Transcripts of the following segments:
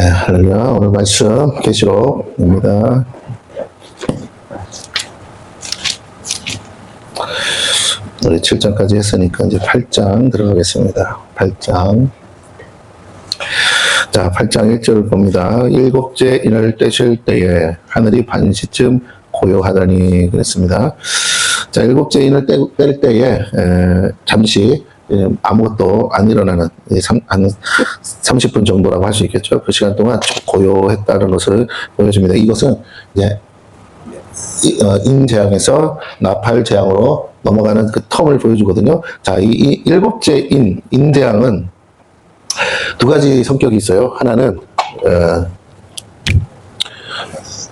할렐루야. 오늘 말씀 계시록입니다. 우리 7장까지 했으니까 이제 8장 들어가겠습니다. 8장. 자, 8장 1절을 봅니다. 일곱째 인을 떼실 때에 하늘이 반시쯤 고요하더니 그랬습니다. 자, 일곱째 인을 뗄 때에 잠시 아무것도 안 일어나는 한 30분 정도라고 할 수 있겠죠. 그 시간 동안 고요했다는 것을 보여줍니다. 이것은 이제 인재앙에서 나팔재앙으로 넘어가는 그 텀을 보여주거든요. 자, 이 일곱째 인재앙은 두 가지 성격이 있어요. 하나는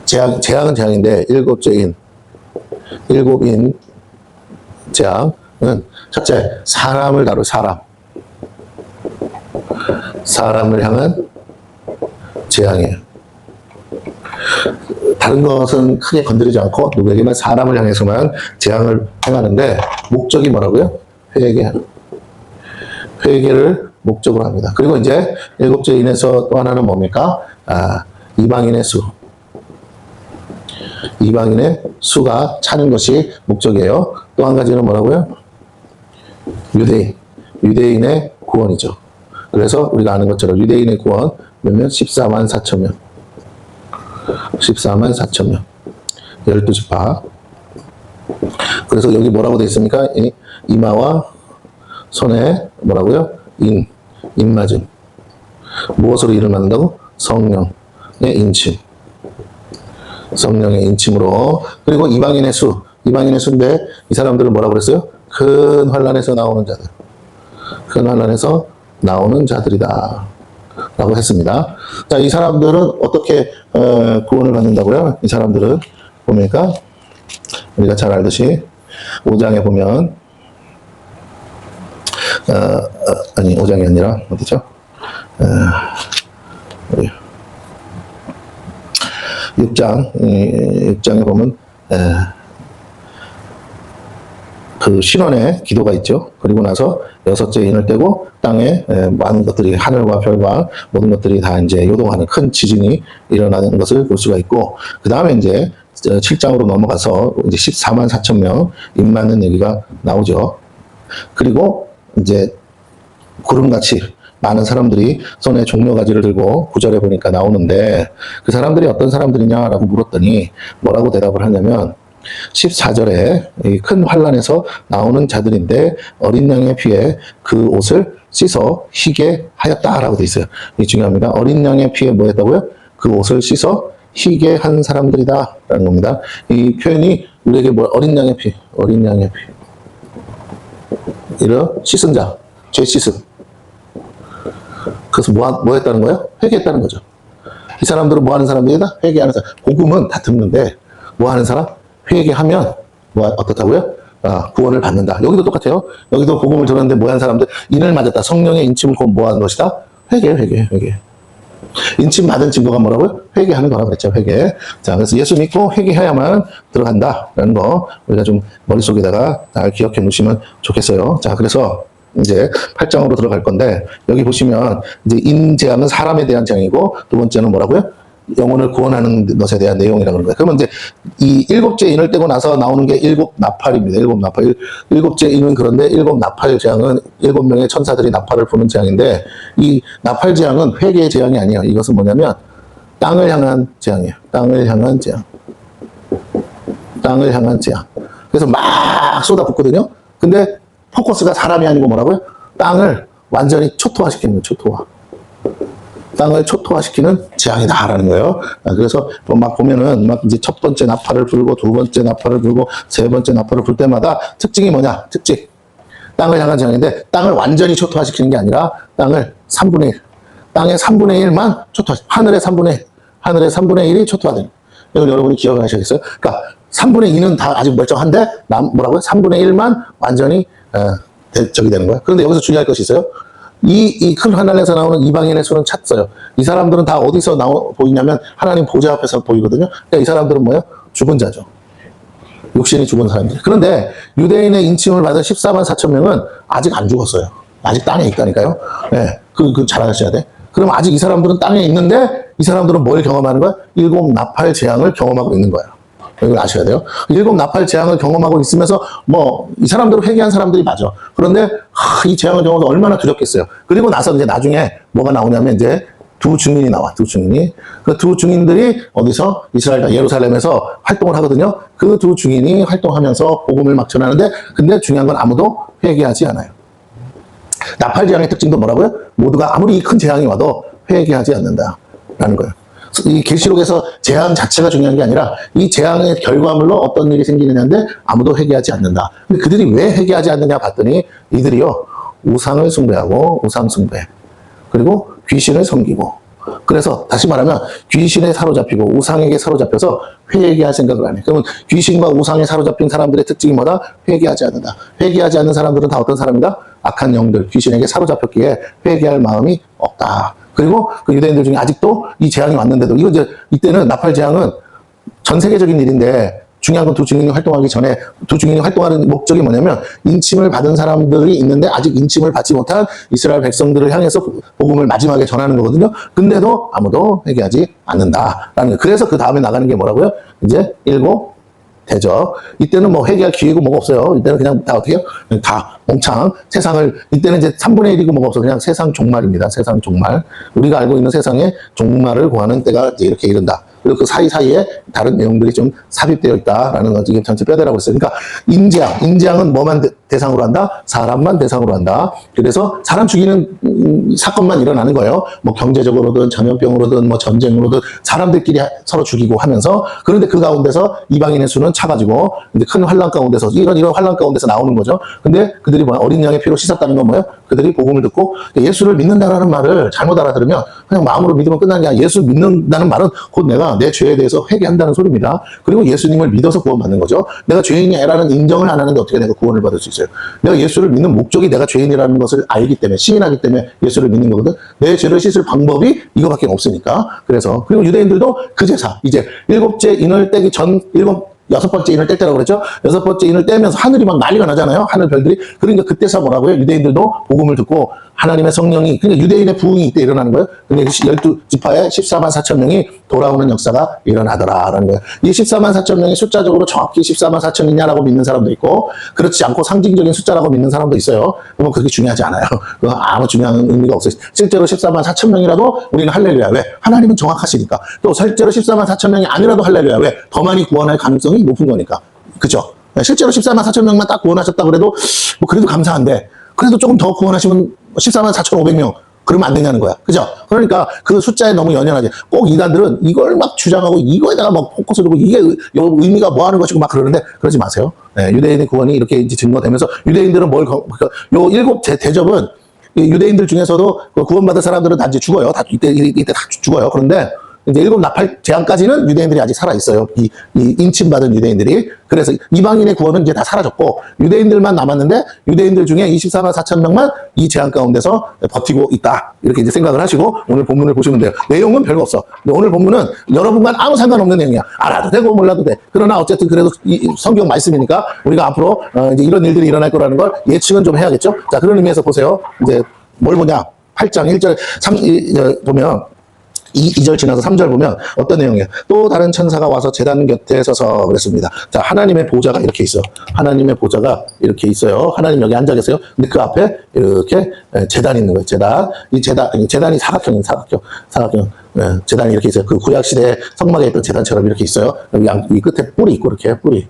재앙은 재앙인데 일곱 인 재앙은 첫째, 사람을 다룰 사람을 향한 재앙이에요. 다른 것은 크게 건드리지 않고 누구에게만 사람을 향해서만 재앙을 행하는데 목적이 뭐라고요? 회개를 목적으로 합니다. 그리고 이제 일곱째 인에서 또 하나는 뭡니까? 이방인의 수가 차는 것이 목적이에요. 또 한 가지는 뭐라고요? 유대인의 구원이죠. 그래서 우리가 아는 것처럼 유대인의 구원 몇몇 14만 4천 명. 14만 4천 명. 12지파. 그래서 여기 뭐라고 되어 있습니까? 이마와 손에 뭐라고요? 인맞음. 무엇으로 일을 만든다고? 성령의 인침. 성령의 인침으로. 그리고 이방인의 수인데 이 사람들은 뭐라고 그랬어요? 큰 환난에서 나오는 자들. 큰 환난에서 나오는 자들이다. 라고 했습니다. 자, 이 사람들은 어떻게 구원을 받는다고요? 이 사람들은 보니까 우리가 잘 알듯이 5장에 보면 5장이 아니라 어디죠? 6장에 보면 그 신원의 기도가 있죠. 그리고 나서 여섯째 인을 떼고 땅에 많은 것들이 하늘과 별과 모든 것들이 다 이제 요동하는 큰 지진이 일어나는 것을 볼 수가 있고, 그 다음에 이제 7장으로 넘어가서 이제 14만 4천 명 입맞는 얘기가 나오죠. 그리고 이제 구름같이 많은 사람들이 손에 종려가지를 들고 9절에 보니까 나오는데 그 사람들이 어떤 사람들이냐라고 물었더니 뭐라고 대답을 하냐면 14절에 큰 환난에서 나오는 자들인데 어린 양의 피에 그 옷을 씻어 희게 하였다라고 돼 있어요. 이게 중요합니다. 어린 양의 피에 뭐 했다고요? 그 옷을 씻어 희게 한 사람들이다 라는 겁니다. 이 표현이 우리에게 뭐 어린 양의 피 이런 씻은 자, 죄 씻음. 그래서 뭐 했다는 거예요? 회개했다는 거죠. 이 사람들은 뭐 하는 사람들이다? 회개하는 사람. 복음은 다 듣는데 뭐 하는 사람? 회개하면 어떻다고요? 구원을 받는다. 여기도 똑같아요. 여기도 복음을 들었는데 뭐 하는 사람들? 인을 맞았다. 성령의 인침을 뭐 하는 것이다? 회개. 인침 받은 증거가 뭐라고요? 회개하는 거라고 그랬죠. 회개. 자, 그래서 예수 믿고 회개해야만 들어간다라는 거 우리가 좀 머릿속에다가 잘 기억해 놓으시면 좋겠어요. 자, 그래서 이제 8장으로 들어갈 건데 여기 보시면 이제 인재앙은 사람에 대한 재앙이고 두 번째는 뭐라고요? 영혼을 구원하는 것에 대한 내용이라고 그러는 거예요. 그러면 이제 이 일곱째 인을 떼고 나서 나오는 게 일곱 나팔입니다. 일곱째 인은 그런데 일곱 나팔 재앙은 7명의 천사들이 나팔을 부는 재앙인데 이 나팔 재앙은 회개의 재앙이 아니에요. 이것은 뭐냐면 땅을 향한 재앙이에요. 땅을 향한 재앙. 그래서 막 쏟아붓거든요. 근데 포커스가 사람이 아니고 뭐라고요? 땅을 완전히 초토화시키는 거예요. 땅을 초토화시키는 재앙이다라는 거예요. 그래서 막 보면은 막 이제 첫 번째 나팔을 불고 두 번째 나팔을 불고 세 번째 나팔을 불 때마다 특징이 뭐냐? 땅을 향한 재앙인데 땅을 완전히 초토화시키는 게 아니라 땅을 3분의 1, 땅의 3분의 1만 하늘의 3분의 1이 초토화되는. 이걸 여러분이 기억을 하셔야겠어요. 그러니까 3분의 2는 다 아직 멀쩡한데 뭐라고요? 3분의 1만 완전히 저기 되는 거예요. 그런데 여기서 중요할 것이 있어요. 이 큰 환난에서 나오는 이방인의 수는 찼어요. 이 사람들은 다 어디서 보이냐면 하나님 보좌 앞에서 보이거든요. 그러니까 이 사람들은 뭐예요? 죽은 자죠. 육신이 죽은 사람들. 그런데 유대인의 인침을 받은 14만 4천 명은 아직 안 죽었어요. 아직 땅에 있다니까요. 네, 잘 아셔야 돼. 그럼 아직 이 사람들은 땅에 있는데 이 사람들은 뭘 경험하는 거야? 일곱 나팔 재앙을 경험하고 있는 거야. 이걸 아셔야 돼요. 일곱 나팔 재앙을 경험하고 있으면서 이 사람들은 회개한 사람들이 맞아. 그런데 이 재앙을 경험해서 얼마나 두렵겠어요. 그리고 나서 이제 나중에 뭐가 나오냐면 이제 두 증인이 나와. 두 증인이. 그 두 증인들이 어디서? 이스라엘 예루살렘에서 활동을 하거든요. 그 두 증인이 활동하면서 복음을 막 전하는데 근데 중요한 건 아무도 회개하지 않아요. 나팔 재앙의 특징도 뭐라고요? 모두가 아무리 큰 재앙이 와도 회개하지 않는다라는 거예요. 이 계시록에서 재앙 자체가 중요한 게 아니라 이 재앙의 결과물로 어떤 일이 생기느냐인데 아무도 회개하지 않는다. 근데 그들이 왜 회개하지 않느냐 봤더니 이들이요 우상을 숭배하고 우상 숭배 그리고 귀신을 섬기고 그래서 다시 말하면 귀신에 사로잡히고 우상에게 사로잡혀서 회개할 생각을 안 해. 그러면 귀신과 우상에 사로잡힌 사람들의 특징이 뭐다? 회개하지 않는다. 회개하지 않는 사람들은 다 어떤 사람이다? 악한 영들, 귀신에게 사로잡혔기에 회개할 마음이 없다. 그리고 그 유대인들 중에 아직도 이 재앙이 왔는데도 이거 이제 이때는 나팔 재앙은 전 세계적인 일인데 중요한 건 두 증인이 활동하기 전에 두 증인이 활동하는 목적이 뭐냐면 인침을 받은 사람들이 있는데 아직 인침을 받지 못한 이스라엘 백성들을 향해서 복음을 마지막에 전하는 거거든요. 근데도 아무도 회개하지 않는다라는 거예요. 그래서 그 다음에 나가는 게 뭐라고요? 이제 일곱 대접. 이때는 뭐 회개할 기회고 뭐가 없어요. 이때는 그냥 다 어떻게 해요? 다 몽창 세상을 이때는 이제 3분의 1이고 뭐가 없어. 그냥 세상 종말입니다. 세상 종말. 우리가 알고 있는 세상의 종말을 구하는 때가 이제 이렇게 이른다. 그리고 그 사이사이에 다른 내용들이 좀 삽입되어 있다라는 건 지금 전체 뼈대라고 했어요. 그러니까 인재앙은 뭐만 대상으로 한다? 사람만 대상으로 한다. 그래서 사람 죽이는 사건만 일어나는 거예요. 뭐 경제적으로든 전염병으로든 뭐 전쟁으로든 사람들끼리 서로 죽이고 하면서 그런데 그 가운데서 이방인의 수는 차가지고 이제 큰 환란 가운데서 이런 환란 가운데서 나오는 거죠. 근데 그들이 뭐야? 어린 양의 피로 씻었다는 건 뭐예요? 그들이 복음을 듣고 예수를 믿는다라는 말을 잘못 알아들으면 그냥 마음으로 믿으면 끝나는 게 아니라 예수 믿는다는 말은 곧 내가 내 죄에 대해서 회개한다는 소리입니다. 그리고 예수님을 믿어서 구원받는 거죠. 내가 죄인이라는 인정을 안 하는데 어떻게 내가 구원을 받을 수 있어요? 내가 예수를 믿는 목적이 내가 죄인이라는 것을 알기 때문에 시인하기 때문에 예수를 믿는 거거든. 내 죄를 씻을 방법이 이거밖에 없으니까. 그래서 그리고 유대인들도 그 제사 이제 일곱째 인을 떼기 전 여섯 번째 인을 뗄 때라고 그랬죠. 여섯 번째 인을 떼면서 하늘이 막 난리가 나잖아요. 하늘 별들이. 그러니까 그때서 뭐라고요? 유대인들도 복음을 듣고 하나님의 성령이 그러니까 유대인의 부흥이 이때 일어나는 거예요. 근데 12지파에 14만 4천 명이 돌아오는 역사가 일어나더라라는 거예요. 이 14만 4천 명이 숫자적으로 정확히 14만 4천이냐라고 믿는 사람도 있고 그렇지 않고 상징적인 숫자라고 믿는 사람도 있어요. 그러면 그렇게 중요하지 않아요. 그건 아무 중요한 의미가 없어요. 실제로 14만 4천 명이라도 우리는 할렐루야. 왜? 하나님은 정확하시니까. 또 실제로 14만 4천 명이 아니라도 할렐루야. 왜? 더 많이 구원할 가능성이 높은 거니까. 그죠? 실제로 14만 4천 명만 딱 구원하셨다고 그래도 뭐 그래도 감사한데 그래도 조금 더 구원하시면 14만 4,500명 그러면 안 되냐는 거야. 그죠? 그러니까 그 숫자에 너무 연연하지. 꼭 이단들은 이걸 막 주장하고 이거에다가 막 포커스 두고 이게 의미가 뭐 하는 것이고 막 그러는데 그러지 마세요. 네, 유대인의 구원이 이렇게 이제 증거되면서 유대인들은 요 일곱 대접은 유대인들 중에서도 구원받은 사람들은 다 이제 죽어요. 다 이때 다 죽어요. 그런데 이제 일곱 나팔 재앙까지는 유대인들이 아직 살아있어요. 이 인침받은 유대인들이. 그래서 이방인의 구원은 이제 다 사라졌고, 유대인들만 남았는데, 유대인들 중에 24만 4천 명만 이 재앙 가운데서 버티고 있다. 이렇게 이제 생각을 하시고, 오늘 본문을 보시면 돼요. 내용은 별거 없어. 근데 오늘 본문은 여러분과 아무 상관없는 내용이야. 알아도 되고 몰라도 돼. 그러나 어쨌든 그래도 이 성경 말씀이니까 우리가 앞으로 이제 이런 일들이 일어날 거라는 걸 예측은 좀 해야겠죠? 자, 그런 의미에서 보세요. 이제 뭘 보냐. 8장 1절, 보면, 2절 지나서 3절 보면 어떤 내용이에요? 또 다른 천사가 와서 제단 곁에 서서 그랬습니다. 자, 하나님의 보좌가 이렇게 있어. 하나님의 보좌가 이렇게 있어요. 하나님 여기 앉아 계세요. 근데 그 앞에 이렇게 제단이 있는 거예요. 제단. 이 제단이 사각형이에요. 사각형. 제단이 이렇게 있어요. 그 구약시대에 성막에 있던 제단처럼 이렇게 있어요. 여기 이 끝에 뿔이 있고 이렇게 뿔이.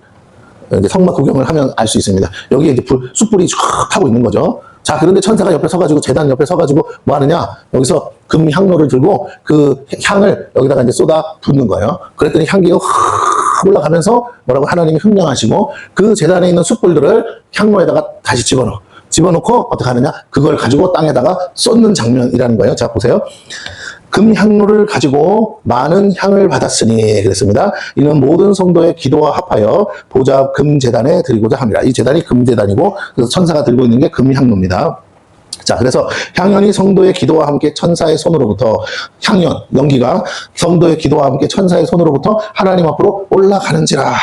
이제 성막 구경을 하면 알 수 있습니다. 여기에 이제 숯불이 쫙 타고 있는 거죠. 자, 그런데 천사가 옆에 서가지고, 제단 옆에 서가지고, 뭐 하느냐? 여기서 금 향로를 들고 그 향을 여기다가 이제 쏟아 붓는 거예요. 그랬더니 향기가 확 올라가면서 뭐라고 하나님이 흥량하시고 그 제단에 있는 숯불들을 향로에다가 다시 집어넣고 어떻게 하느냐? 그걸 가지고 땅에다가 쏟는 장면이라는 거예요. 자, 보세요. 금향로를 가지고 많은 향을 받았으니 그랬습니다. 이는 모든 성도의 기도와 합하여 보좌 금제단에 드리고자 합니다. 이 제단이 금제단이고 그래서 천사가 들고 있는 게 금향로입니다. 자, 그래서 향연이 성도의 기도와 함께 천사의 손으로부터 향연, 연기가 성도의 기도와 함께 천사의 손으로부터 하나님 앞으로 올라가는지라.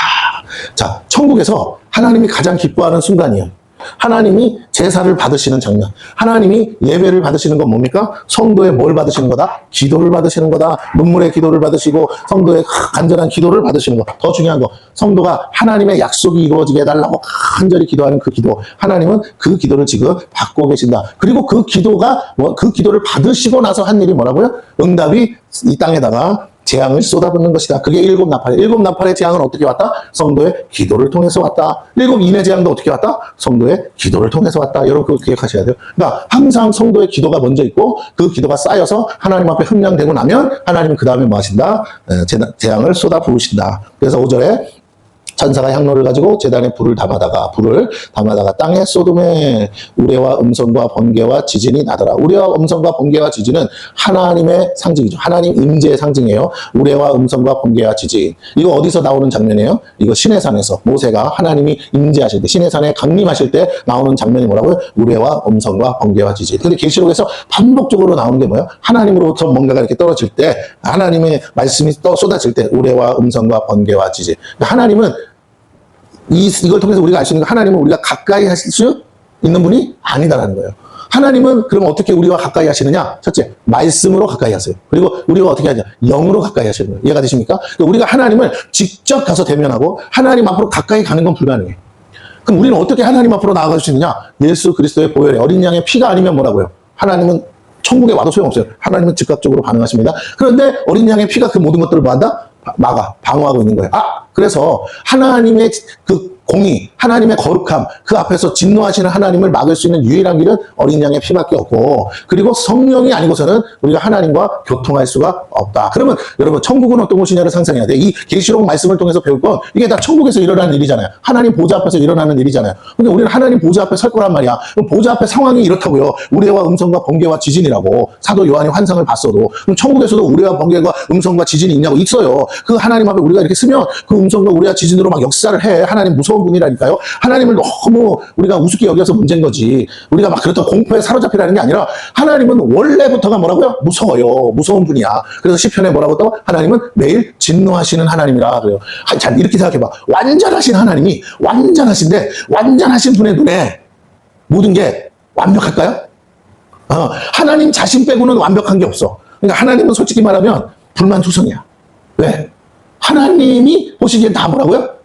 자, 천국에서 하나님이 가장 기뻐하는 순간이에요. 하나님이 제사를 받으시는 장면, 하나님이 예배를 받으시는 건 뭡니까? 성도의 뭘 받으시는 거다? 기도를 받으시는 거다. 눈물의 기도를 받으시고 성도의 간절한 기도를 받으시는 거. 더 중요한 거, 성도가 하나님의 약속이 이루어지게 해달라고 간절히 기도하는 그 기도, 하나님은 그 기도를 지금 받고 계신다. 그리고 그 기도가 그 기도를 받으시고 나서 한 일이 뭐라고요? 응답이 이 땅에다가 재앙을 쏟아붓는 것이다. 그게 일곱 나팔. 일곱 나팔의 재앙은 어떻게 왔다? 성도의 기도를 통해서 왔다. 일곱 인의 재앙도 어떻게 왔다? 성도의 기도를 통해서 왔다. 여러분 그거 기억하셔야 돼요. 그러니까 항상 성도의 기도가 먼저 있고 그 기도가 쌓여서 하나님 앞에 흠량되고 나면 하나님은 그 다음에 뭐 하신다? 재앙을 쏟아부으신다. 그래서 5절에 천사가 향로를 가지고 제단에 불을 담아다가 땅에 소돔의 우레와 음성과 번개와 지진이 나더라. 우레와 음성과 번개와 지진은 하나님의 상징이죠. 하나님 임재의 상징이에요. 우레와 음성과 번개와 지진. 이거 어디서 나오는 장면이에요? 이거 시내산에서 모세가 하나님이 임재하실 때, 시내산에 강림하실 때 나오는 장면이 뭐라고요? 우레와 음성과 번개와 지진. 근데 계시록에서 반복적으로 나오는 게 뭐예요? 하나님으로부터 뭔가가 이렇게 떨어질 때, 하나님의 말씀이 쏟아질 때 우레와 음성과 번개와 지진. 하나님은 이걸 통해서 우리가 알 수 있는 건 하나님은 우리가 가까이 하실 수 있는 분이 아니다라는 거예요. 하나님은 그럼 어떻게 우리와 가까이 하시느냐? 첫째, 말씀으로 가까이 하세요. 그리고 우리가 어떻게 하냐? 영으로 가까이 하시는 거예요. 이해가 되십니까? 그러니까 우리가 하나님을 직접 가서 대면하고 하나님 앞으로 가까이 가는 건 불가능해. 그럼 우리는 어떻게 하나님 앞으로 나아갈 수 있느냐? 예수 그리스도의 보혈의 어린 양의 피가 아니면 뭐라고요? 하나님은 천국에 와도 소용없어요. 하나님은 즉각적으로 반응하십니다. 그런데 어린 양의 피가 그 모든 것들을 뭐 한다? 방어하고 있는 거예요. 그래서 하나님의 그 공의, 하나님의 거룩함, 그 앞에서 진노하시는 하나님을 막을 수 있는 유일한 길은 어린 양의 피밖에 없고, 그리고 성령이 아니고서는 우리가 하나님과 교통할 수가 없다. 그러면 여러분 천국은 어떤 곳이냐를 상상해야 돼. 이 계시록 말씀을 통해서 배울 건 이게 다 천국에서 일어나는 일이잖아요. 하나님 보좌 앞에서 일어나는 일이잖아요. 근데 우리는 하나님 보좌 앞에 설 거란 말이야. 그럼 보좌 앞에 상황이 이렇다고요. 우레와 음성과 번개와 지진이라고 사도 요한이 환상을 봤어도, 그럼 천국에서도 우레와 번개와 음성과 지진이 있냐고 있어요. 그 하나님 앞에 우리가 이렇게 쓰면 그 음성과 우레와 지진으로 막 역사를 해. 하나님 무서운 분이라니까요. 하나님을 너무 우리가 우습게 여겨서 문제인 거지. 우리가 막 그렇다고 공포에 사로잡히라는 게 아니라 하나님은 원래부터가 뭐라고요? 무서워요. 무서운 분이야. 그래서 시편에 뭐라고 또 하나님은 매일 진노하시는 하나님이라 그래요. 자, 이렇게 생각해봐. 완전하신 하나님이 완전하신데 완전하신 분의 눈에 모든 게 완벽할까요? 하나님 자신 빼고는 완벽한 게 없어. 그러니까 하나님은 솔직히 말하면 불만투성이야. 왜? 하나님이 보시기엔 다 뭐라고요?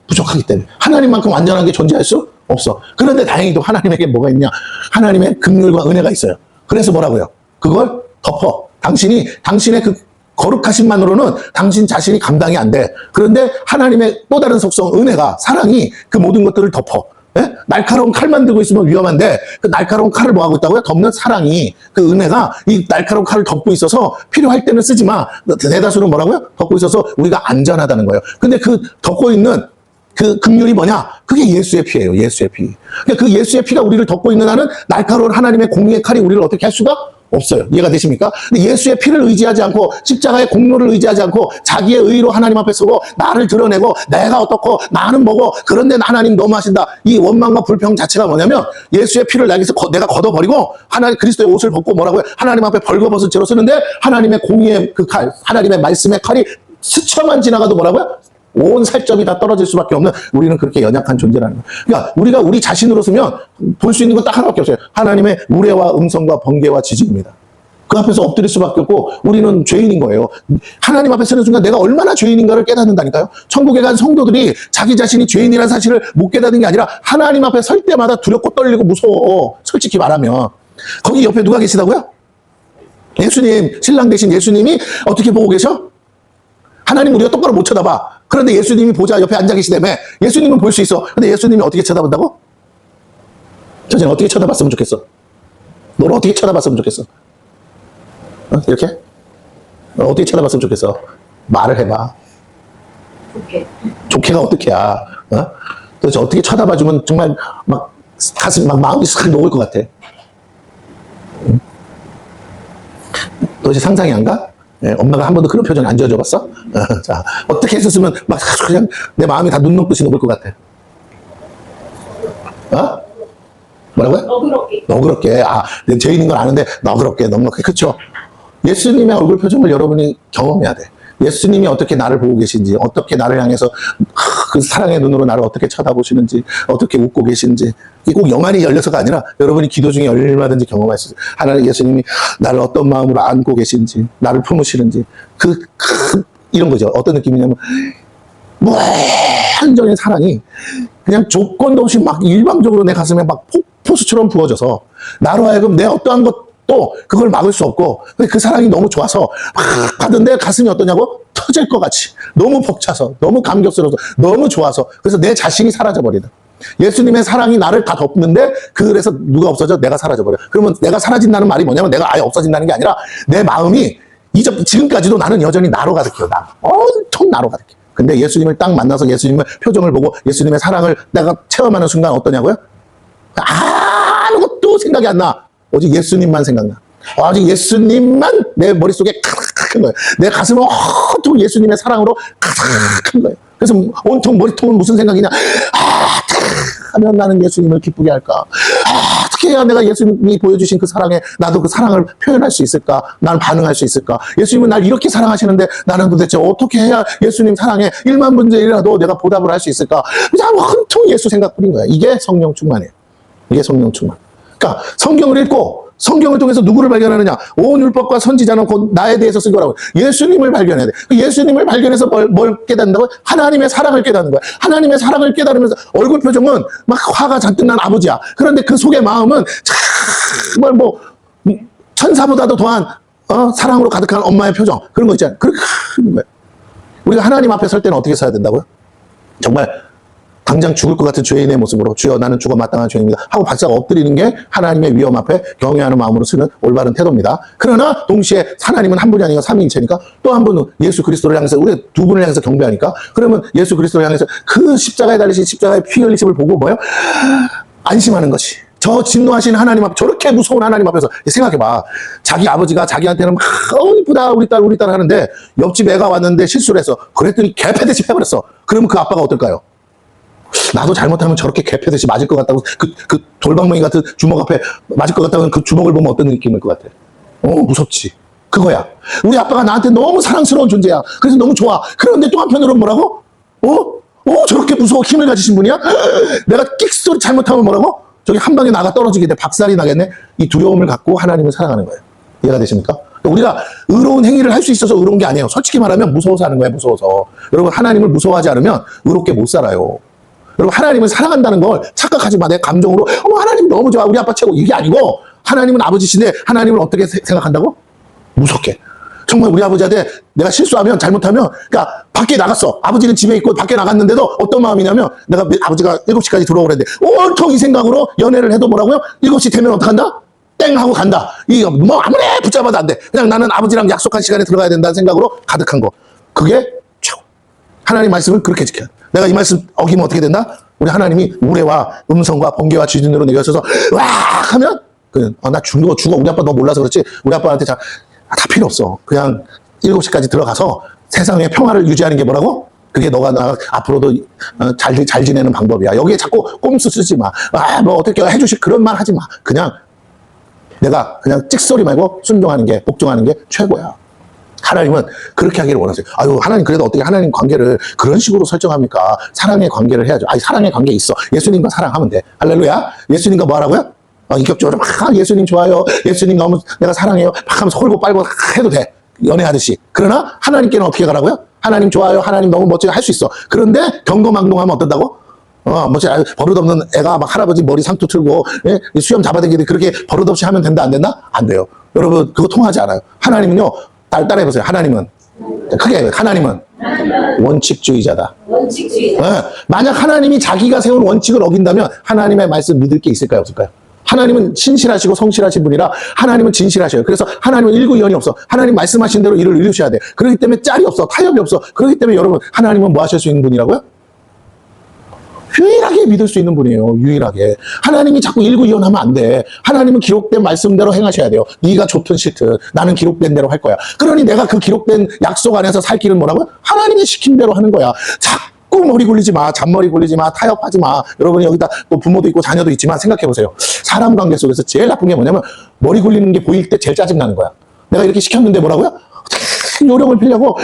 부족하기 때문에. 하나님만큼 완전한 게 존재할 수 없어. 그런데 다행히도 하나님에게 뭐가 있냐? 하나님의 긍휼과 은혜가 있어요. 그래서 뭐라고요? 그걸 덮어. 당신의 그 거룩하심만으로는 당신 자신이 감당이 안 돼. 그런데 하나님의 또 다른 속성, 은혜가, 사랑이 그 모든 것들을 덮어. 예? 날카로운 칼만 들고 있으면 위험한데 그 날카로운 칼을 뭐 하고 있다고요? 덮는 사랑이, 그 은혜가 이 날카로운 칼을 덮고 있어서 필요할 때는 쓰지 마. 대다수는 뭐라고요? 덮고 있어서 우리가 안전하다는 거예요. 근데 그 덮고 있는 그 긍휼이 뭐냐? 그게 예수의 피예요. 예수의 피. 그러니까 그 예수의 피가 우리를 덮고 있는 한은 날카로운 하나님의 공의의 칼이 우리를 어떻게 할 수가 없어요. 이해가 되십니까? 근데 예수의 피를 의지하지 않고 십자가의 공로를 의지하지 않고 자기의 의로 하나님 앞에 서고 나를 드러내고 내가 어떻고 나는 뭐고 그런데 하나님 너무하신다. 이 원망과 불평 자체가 뭐냐면 예수의 피를 내가 걷어버리고 하나님 그리스도의 옷을 벗고 뭐라고요? 하나님 앞에 벌거벗은 채로 쓰는데 하나님의 공의의 그 칼, 하나님의 말씀의 칼이 스쳐만 지나가도 뭐라고요? 온 살점이 다 떨어질 수밖에 없는 우리는 그렇게 연약한 존재라는 거예요. 그러니까 우리가 우리 자신으로 쓰면 볼 수 있는 건 딱 하나밖에 없어요. 하나님의 우레와 음성과 번개와 지진입니다. 그 앞에서 엎드릴 수밖에 없고 우리는 죄인인 거예요. 하나님 앞에 서는 순간 내가 얼마나 죄인인가를 깨닫는다니까요. 천국에 간 성도들이 자기 자신이 죄인이라는 사실을 못 깨닫는 게 아니라 하나님 앞에 설 때마다 두렵고 떨리고 무서워. 솔직히 말하면. 거기 옆에 누가 계시다고요? 예수님, 신랑 되신 예수님이 어떻게 보고 계셔? 하나님 우리가 똑바로 못 쳐다봐. 그런데 예수님이 보좌 옆에 앉아 계시다며. 예수님은 볼 수 있어. 근데 예수님이 어떻게 쳐다본다고? 저는 어떻게 쳐다봤으면 좋겠어? 너를 어떻게 쳐다봤으면 좋겠어? 이렇게? 어떻게 쳐다봤으면 좋겠어? 말을 해봐. 좋게가 어떻게야? 도대체 어떻게 쳐다봐주면 정말 막 가슴 막 마음이 싹 녹을 것 같아. 도대체 상상이 안 가? 엄마가 한 번도 그런 표정 안 지어줘 봤어? 자, 어떻게 했었으면 막 그냥 내 마음이 다 눈 녹듯이 녹을 것 같아. 뭐라고요? 너그럽게. 죄인인 걸 아는데 너그럽게. 그쵸? 예수님의 얼굴 표정을 여러분이 경험해야 돼. 예수님이 어떻게 나를 보고 계신지, 어떻게 나를 향해서 그 사랑의 눈으로 나를 어떻게 쳐다보시는지, 어떻게 웃고 계신지, 이게 꼭 영안이 열려서가 아니라 여러분이 기도 중에 얼마든지 경험할 수 있어요. 하나님 예수님이 나를 어떤 마음으로 안고 계신지, 나를 품으시는지, 이런 거죠. 어떤 느낌이냐면, 무한정의 사랑이 그냥 조건도 없이 막 일방적으로 내 가슴에 막 폭포수처럼 부어져서 나로 하여금 내 어떠한 것도 그걸 막을 수 없고, 그 사랑이 너무 좋아서 막 받은데 가슴이 어떠냐고? 터질 것 같이 너무 벅차서, 너무 감격스러워서, 너무 좋아서, 그래서 내 자신이 사라져버리는, 예수님의 사랑이 나를 다 덮는데 그래서 누가 없어져? 내가 사라져버려. 그러면 내가 사라진다는 말이 뭐냐면 내가 아예 없어진다는 게 아니라 내 마음이 지금까지도 나는 여전히 나로 가득해요. 엄청 나로 가득해. 근데 예수님을 딱 만나서 예수님의 표정을 보고 예수님의 사랑을 내가 체험하는 순간 어떠냐고요? 아무것도 생각이 안 나. 오직 예수님만 생각나. 오직 예수님만 내 머릿속에 가득한 거예요. 내 가슴은 온통 예수님의 사랑으로 가득한 거예요. 그래서 온통 머리통은 무슨 생각이냐? 하면 나는 예수님을 기쁘게 할까? 어떻게 해야 내가 예수님이 보여주신 그 사랑에 나도 그 사랑을 표현할 수 있을까? 나는 반응할 수 있을까? 예수님은 날 이렇게 사랑하시는데 나는 도대체 어떻게 해야 예수님 사랑에 1만 분의 1이라도 내가 보답을 할 수 있을까? 그냥 온통 예수 생각뿐인 거야. 이게 성령 충만이에요. 이게 성령 충만. 그러니까 성경을 읽고 성경을 통해서 누구를 발견하느냐? 온 율법과 선지자는 곧 나에 대해서 쓴 거라고. 예수님을 발견해야 돼. 예수님을 발견해서 뭘 깨닫는다고? 하나님의 사랑을 깨닫는 거야. 하나님의 사랑을 깨달으면서 얼굴 표정은 막 화가 잔뜩 난 아버지야. 그런데 그 속의 마음은 정말 천사보다도 더한 사랑으로 가득한 엄마의 표정. 그런 거 있잖아요. 그렇게 큰 거예요. 우리가 하나님 앞에 설 때는 어떻게 서야 된다고요? 정말 당장 죽을 것 같은 죄인의 모습으로 주여 나는 죽어 마땅한 죄인입니다 하고 박사가 엎드리는 게 하나님의 위험 앞에 경외하는 마음으로 쓰는 올바른 태도입니다. 그러나 동시에 하나님은 한 분이 아니라 삼위일체니까 또 한 분은 예수 그리스도를 향해서, 우리 두 분을 향해서 경배하니까, 그러면 예수 그리스도를 향해서 그 십자가에 달리신 십자가의 피 흘리심을 보고 뭐예요? 안심하는 것이. 저 진노하신 하나님 앞, 저렇게 무서운 하나님 앞에서 생각해봐. 자기 아버지가 자기한테는 막 이쁘다 우리 딸 하는데 옆집 애가 왔는데 실수를 해서 그랬더니 개패듯이 패버렸어. 그러면 그 아빠가 어떨까요? 나도 잘못하면 저렇게 개패듯이 맞을 것 같다고, 그 돌방망이 같은 주먹 앞에 맞을 것 같다고 그 주먹을 보면 어떤 느낌일 것 같아? 무섭지. 그거야. 우리 아빠가 나한테 너무 사랑스러운 존재야. 그래서 너무 좋아. 그런데 또 한편으로는 뭐라고? 저렇게 무서워 힘을 가지신 분이야? 내가 끽소리 잘못하면 뭐라고? 저기 한 방에 나가 떨어지게 돼. 박살이 나겠네. 이 두려움을 갖고 하나님을 사랑하는 거예요. 이해가 되십니까? 우리가 의로운 행위를 할 수 있어서 의로운 게 아니에요. 솔직히 말하면 무서워서 하는 거예요. 무서워서. 여러분, 하나님을 무서워하지 않으면 의롭게 못 살아요. 여러분, 하나님을 사랑한다는 걸 착각하지 마. 내 감정으로 하나님 너무 좋아, 우리 아빠 최고, 이게 아니고, 하나님은 아버지신데 하나님을 어떻게 생각한다고? 무섭게. 정말 우리 아버지한테 내가 실수하면, 잘못하면, 그러니까 밖에 나갔어. 아버지는 집에 있고 밖에 나갔는데도 어떤 마음이냐면, 내가 아버지가 7시까지 들어오랬는데 온통 이 생각으로 연애를 해도 뭐라고요? 7시 되면 어떡한다? 땡 하고 간다. 이거 뭐 아무리 붙잡아도 안 돼. 그냥 나는 아버지랑 약속한 시간에 들어가야 된다는 생각으로 가득한 거. 그게 최고. 하나님 말씀을 그렇게 지켜야 돼. 내가 이 말씀 어기면 어떻게 된다? 우리 하나님이 우레와 음성과 번개와 지진으로 내려서서 와 하면 나 죽어. 우리 아빠 너 몰라서 그렇지. 우리 아빠한테 다 필요 없어. 그냥 7시까지 들어가서 세상의 평화를 유지하는 게 뭐라고? 그게 너가 나 앞으로도 잘 지내는 방법이야. 여기에 자꾸 꼼수 쓰지 마. 뭐 어떻게 해주실 그런 말 하지 마. 그냥 내가 그냥 찍소리 말고 순종하는 게, 복종하는 게 최고야. 하나님은 그렇게 하기를 원하세요. 하나님 그래도 어떻게 하나님 관계를 그런 식으로 설정합니까? 사랑의 관계를 해야죠. 사랑의 관계 있어. 예수님과 사랑하면 돼. 할렐루야. 예수님과 뭐 하라고요? 인격적으로 막 예수님 좋아요. 예수님 너무 내가 사랑해요. 막 하면서 홀고 빨고 해도 돼. 연애하듯이. 그러나 하나님께는 어떻게 가라고요? 하나님 좋아요. 하나님 너무 멋져요. 할 수 있어. 그런데 경거망동하면 어떤다고? 버릇없는 애가 막 할아버지 머리 상투 틀고, 수염 잡아당기는데 그렇게 버릇없이 하면 된다, 안 된다? 안 돼요. 여러분, 그거 통하지 않아요. 하나님은요, 따라해보세요. 하나님은. 크게 해요. 하나님은 원칙주의자다. 원칙주의자. 만약 하나님이 자기가 세운 원칙을 어긴다면 하나님의 말씀 믿을 게 있을까요? 없을까요? 하나님은 신실하시고 성실하신 분이라 하나님은 진실하셔요. 그래서 하나님은 일구이연이 없어. 하나님 말씀하신 대로 일을 이루셔야 돼. 그렇기 때문에 짤이 없어. 타협이 없어. 그렇기 때문에 여러분, 하나님은 뭐 하실 수 있는 분이라고요? 유일하게 믿을 수 있는 분이에요. 유일하게. 하나님이 자꾸 일구이연하면 안 돼. 하나님은 기록된 말씀대로 행하셔야 돼요. 네가 좋든 싫든 나는 기록된 대로 할 거야. 그러니 내가 그 기록된 약속 안에서 살 길은 뭐라고요? 하나님이 시킨 대로 하는 거야. 자꾸 머리 굴리지 마. 잔머리 굴리지 마. 타협하지 마. 여러분이 여기다 또 부모도 있고 자녀도 있지만 생각해 보세요. 사람 관계 속에서 제일 나쁜 게 뭐냐면 머리 굴리는 게 보일 때 제일 짜증나는 거야. 내가 이렇게 시켰는데 뭐라고요? 요령을 피려고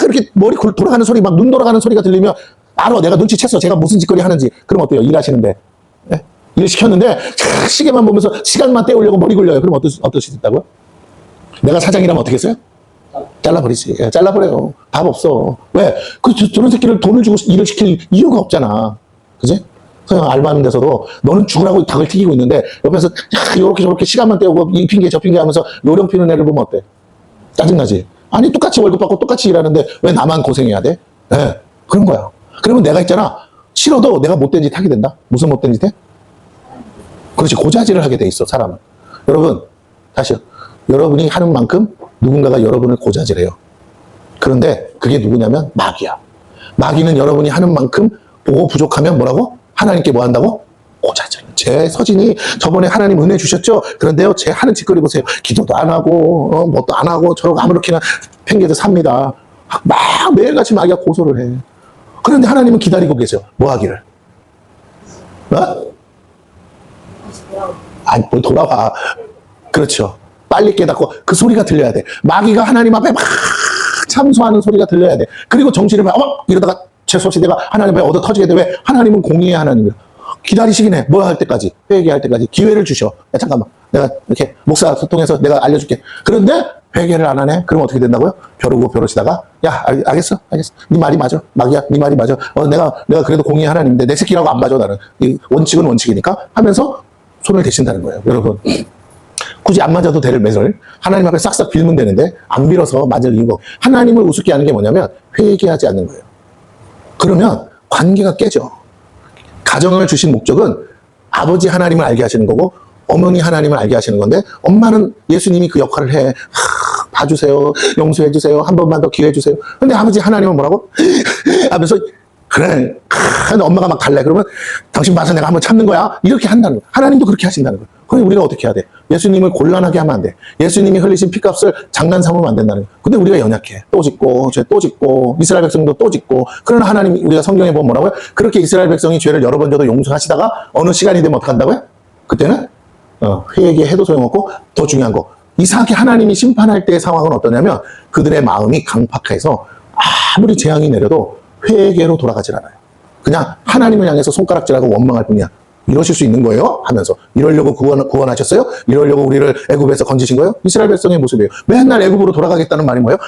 이렇게 머리 돌아가는 소리, 막 눈 돌아가는 소리가 들리면 알아. 내가 눈치챘어. 제가 무슨 짓거리 하는지. 그럼 어때요? 일하시는데. 예? 일 시켰는데 시계만 보면서 시간만 때우려고 머리 굴려요. 그럼 어떠실 수 있다고요? 내가 사장이라면 어떻게 했어요? 잘라버리지. 예, 잘라버려요. 답 없어. 왜? 저런 새끼를 돈을 주고 일을 시킬 이유가 없잖아. 그지? 그냥 알바하는 데서도 너는 죽으라고 닭을 튀기고 있는데 옆에서 요렇게 저렇게 시간만 때우고 이 핑계 저 핑계 하면서 요령 피는 애를 보면 어때? 짜증나지? 아니 똑같이 월급 받고 똑같이 일하는데 왜 나만 고생해야 돼? 예, 그런 거야. 그러면 내가 있잖아. 싫어도 내가 못된 짓 하게 된다. 무슨 못된 짓 해? 그렇지. 고자질을 하게 돼 있어, 사람은. 여러분, 다시요. 여러분이 하는 만큼 누군가가 여러분을 고자질해요. 그런데 그게 누구냐면 마귀야. 마귀는 여러분이 하는 만큼 보고 부족하면 뭐라고? 하나님께 뭐 한다고? 고자질. 제 서진이 저번에 하나님 은혜 주셨죠? 그런데요, 제 하는 짓거리 보세요. 기도도 안 하고, 뭣도 안 하고, 저러고 아무렇게나 팽개도 삽니다. 막 매일같이 마귀가 고소를 해. 그런데 하나님은 기다리고 계세요. 뭐 하기를? 아니, 뭘 돌아와. 그렇죠. 빨리 깨닫고 그 소리가 들려야 돼. 마귀가 하나님 앞에 막 참소하는 소리가 들려야 돼. 그리고 정신을 이러다가 재수없이 내가 하나님 앞에 얻어 터지게 돼. 왜? 하나님은 공의의 하나님이야. 기다리시긴 해. 뭐 할 때까지? 회개할 때까지. 기회를 주셔. 야, 잠깐만. 내가 이렇게 목사 소통해서 내가 알려줄게. 그런데 회개를 안 하네? 그럼 어떻게 된다고요? 벼르고 벼르시다가 야, 알겠어. 네 말이 맞아. 마귀야, 네 말이 맞아. 내가 그래도 공의의 하나님인데 내 새끼라고 안 봐줘, 나는. 이 원칙은 원칙이니까 하면서 손을 대신다는 거예요. 여러분. 굳이 안 맞아도 될 매를 하나님 앞에 싹싹 빌면 되는데 안 빌어서 맞을 이유가 하나님을 우습게 하는 게 뭐냐면 회개하지 않는 거예요. 그러면 관계가 깨져. 가정을 주신 목적은 아버지 하나님을 알게 하시는 거고 어머니 하나님을 알게 하시는 건데 엄마는 예수님이 그 역할을 해. 봐주세요. 용서해 주세요. 한 번만 더 기회 주세요. 근데 아버지 하나님은 뭐라고? 하면서 그래. 근데 엄마가 막 갈래. 그러면 당신 봐서 내가 한번 참는 거야. 이렇게 한다는 거야. 하나님도 그렇게 하신다는 거야. 그럼 우리가 어떻게 해야 돼? 예수님을 곤란하게 하면 안 돼. 예수님이 흘리신 피값을 장난 삼으면 안 된다는 거야. 근데 우리가 연약해. 또 짓고 죄 또 짓고 이스라엘 백성도 또 짓고. 그러나 하나님 우리가 성경에 보면 뭐라고요? 그렇게 이스라엘 백성이 죄를 여러 번 져도 용서하시다가 어느 시간이 되면 어떻게 한다고요? 그때는 회개해도 소용없고 더 중요한 거. 이상하게 하나님이 심판할 때의 상황은 어떠냐면 그들의 마음이 강팍해서 아무리 재앙이 내려도 회개로 돌아가질 않아요. 그냥 하나님을 향해서 손가락질하고 원망할 뿐이야. 이러실 수 있는 거예요? 하면서 이러려고 구원하셨어요? 이러려고 우리를 애굽에서 건지신 거예요? 이스라엘 백성의 모습이에요. 맨날 애굽으로 돌아가겠다는 말이 뭐예요?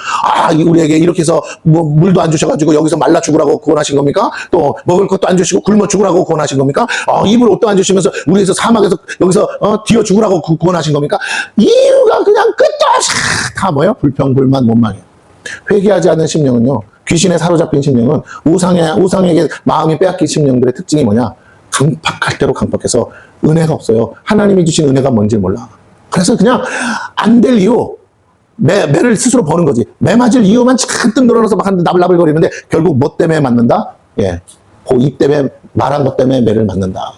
우리에게 이렇게 해서 뭐 물도 안 주셔가지고 여기서 말라 죽으라고 구원하신 겁니까? 또 먹을 것도 안 주시고 굶어 죽으라고 구원하신 겁니까? 입을 옷도 안 주시면서 우리에서 사막에서 여기서 뒤어 죽으라고 구원하신 겁니까? 이유가 그냥 끝도 없이 다 뭐예요? 불평, 불만, 원망이에요. 회개하지 않는 심령은요, 귀신에 사로잡힌 심령은 우상에게 마음이 빼앗긴 심령들의 특징이 뭐냐? 강팍할 대로 강팍해서 은혜가 없어요. 하나님이 주신 은혜가 뭔지 몰라. 그래서 그냥 안 될 이유, 매를 스스로 버는 거지. 매 맞을 이유만 잔뜩 늘어나서 막 나불나불거리는데 결국 뭐 때문에 맞는다? 예, 그 입 때문에 말한 것 때문에 매를 맞는다.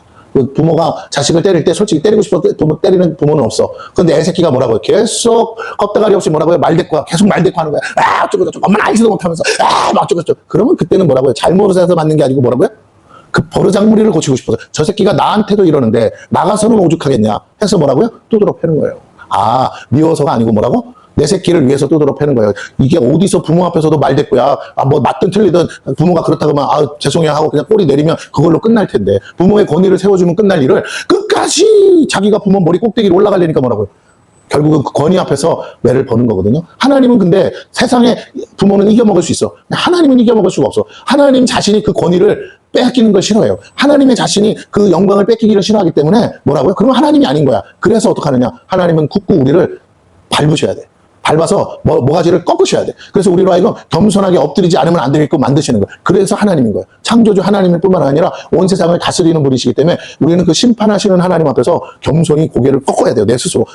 부모가 자식을 때릴 때 솔직히 때리고 싶어도 때리는 부모는 없어. 근데 애 새끼가 뭐라고요? 계속 껍데가리 없이 뭐라고요? 말대꾸야. 계속 말대꾸 하는 거야. 어쩌고저쩌고. 엄마는 알지도 못하면서 막 어쩌고저쩌고. 그러면 그때는 뭐라고요? 잘못을 해서 맞는 게 아니고 뭐라고요? 그 버르장무리를 고치고 싶어서 저 새끼가 나한테도 이러는데 나가서는 오죽하겠냐 해서 뭐라고요? 두드러 패는 거예요. 미워서가 아니고 뭐라고? 내 새끼를 위해서 두드러 패는 거예요. 이게 어디서 부모 앞에서도 말대꾸야. 뭐 맞든 틀리든 부모가 그렇다고 하면 죄송해요 하고 그냥 꼬리 내리면 그걸로 끝날 텐데 부모의 권위를 세워주면 끝날 일을 끝까지 자기가 부모 머리 꼭대기로 올라가려니까 뭐라고요? 결국은 그 권위 앞에서 매를 버는 거거든요. 하나님은 근데 세상에 부모는 이겨먹을 수 있어. 하나님은 이겨먹을 수가 없어. 하나님 자신이 그 권위를 빼앗기는 걸 싫어해요. 하나님의 자신이 그 영광을 뺏기기를 싫어하기 때문에 뭐라고요? 그러면 하나님이 아닌 거야. 그래서 어떡하느냐? 하나님은 굳고 우리를 밟으셔야 돼. 밟아서 모가지를 꺾으셔야 돼. 그래서 우리로 하여금 겸손하게 엎드리지 않으면 안 되게끔 만드시는 거예요. 그래서 하나님인 거예요. 창조주 하나님일 뿐만 아니라 온 세상을 다스리는 분이시기 때문에 우리는 그 심판하시는 하나님 앞에서 겸손히 고개를 꺾어야 돼요. 내 스스로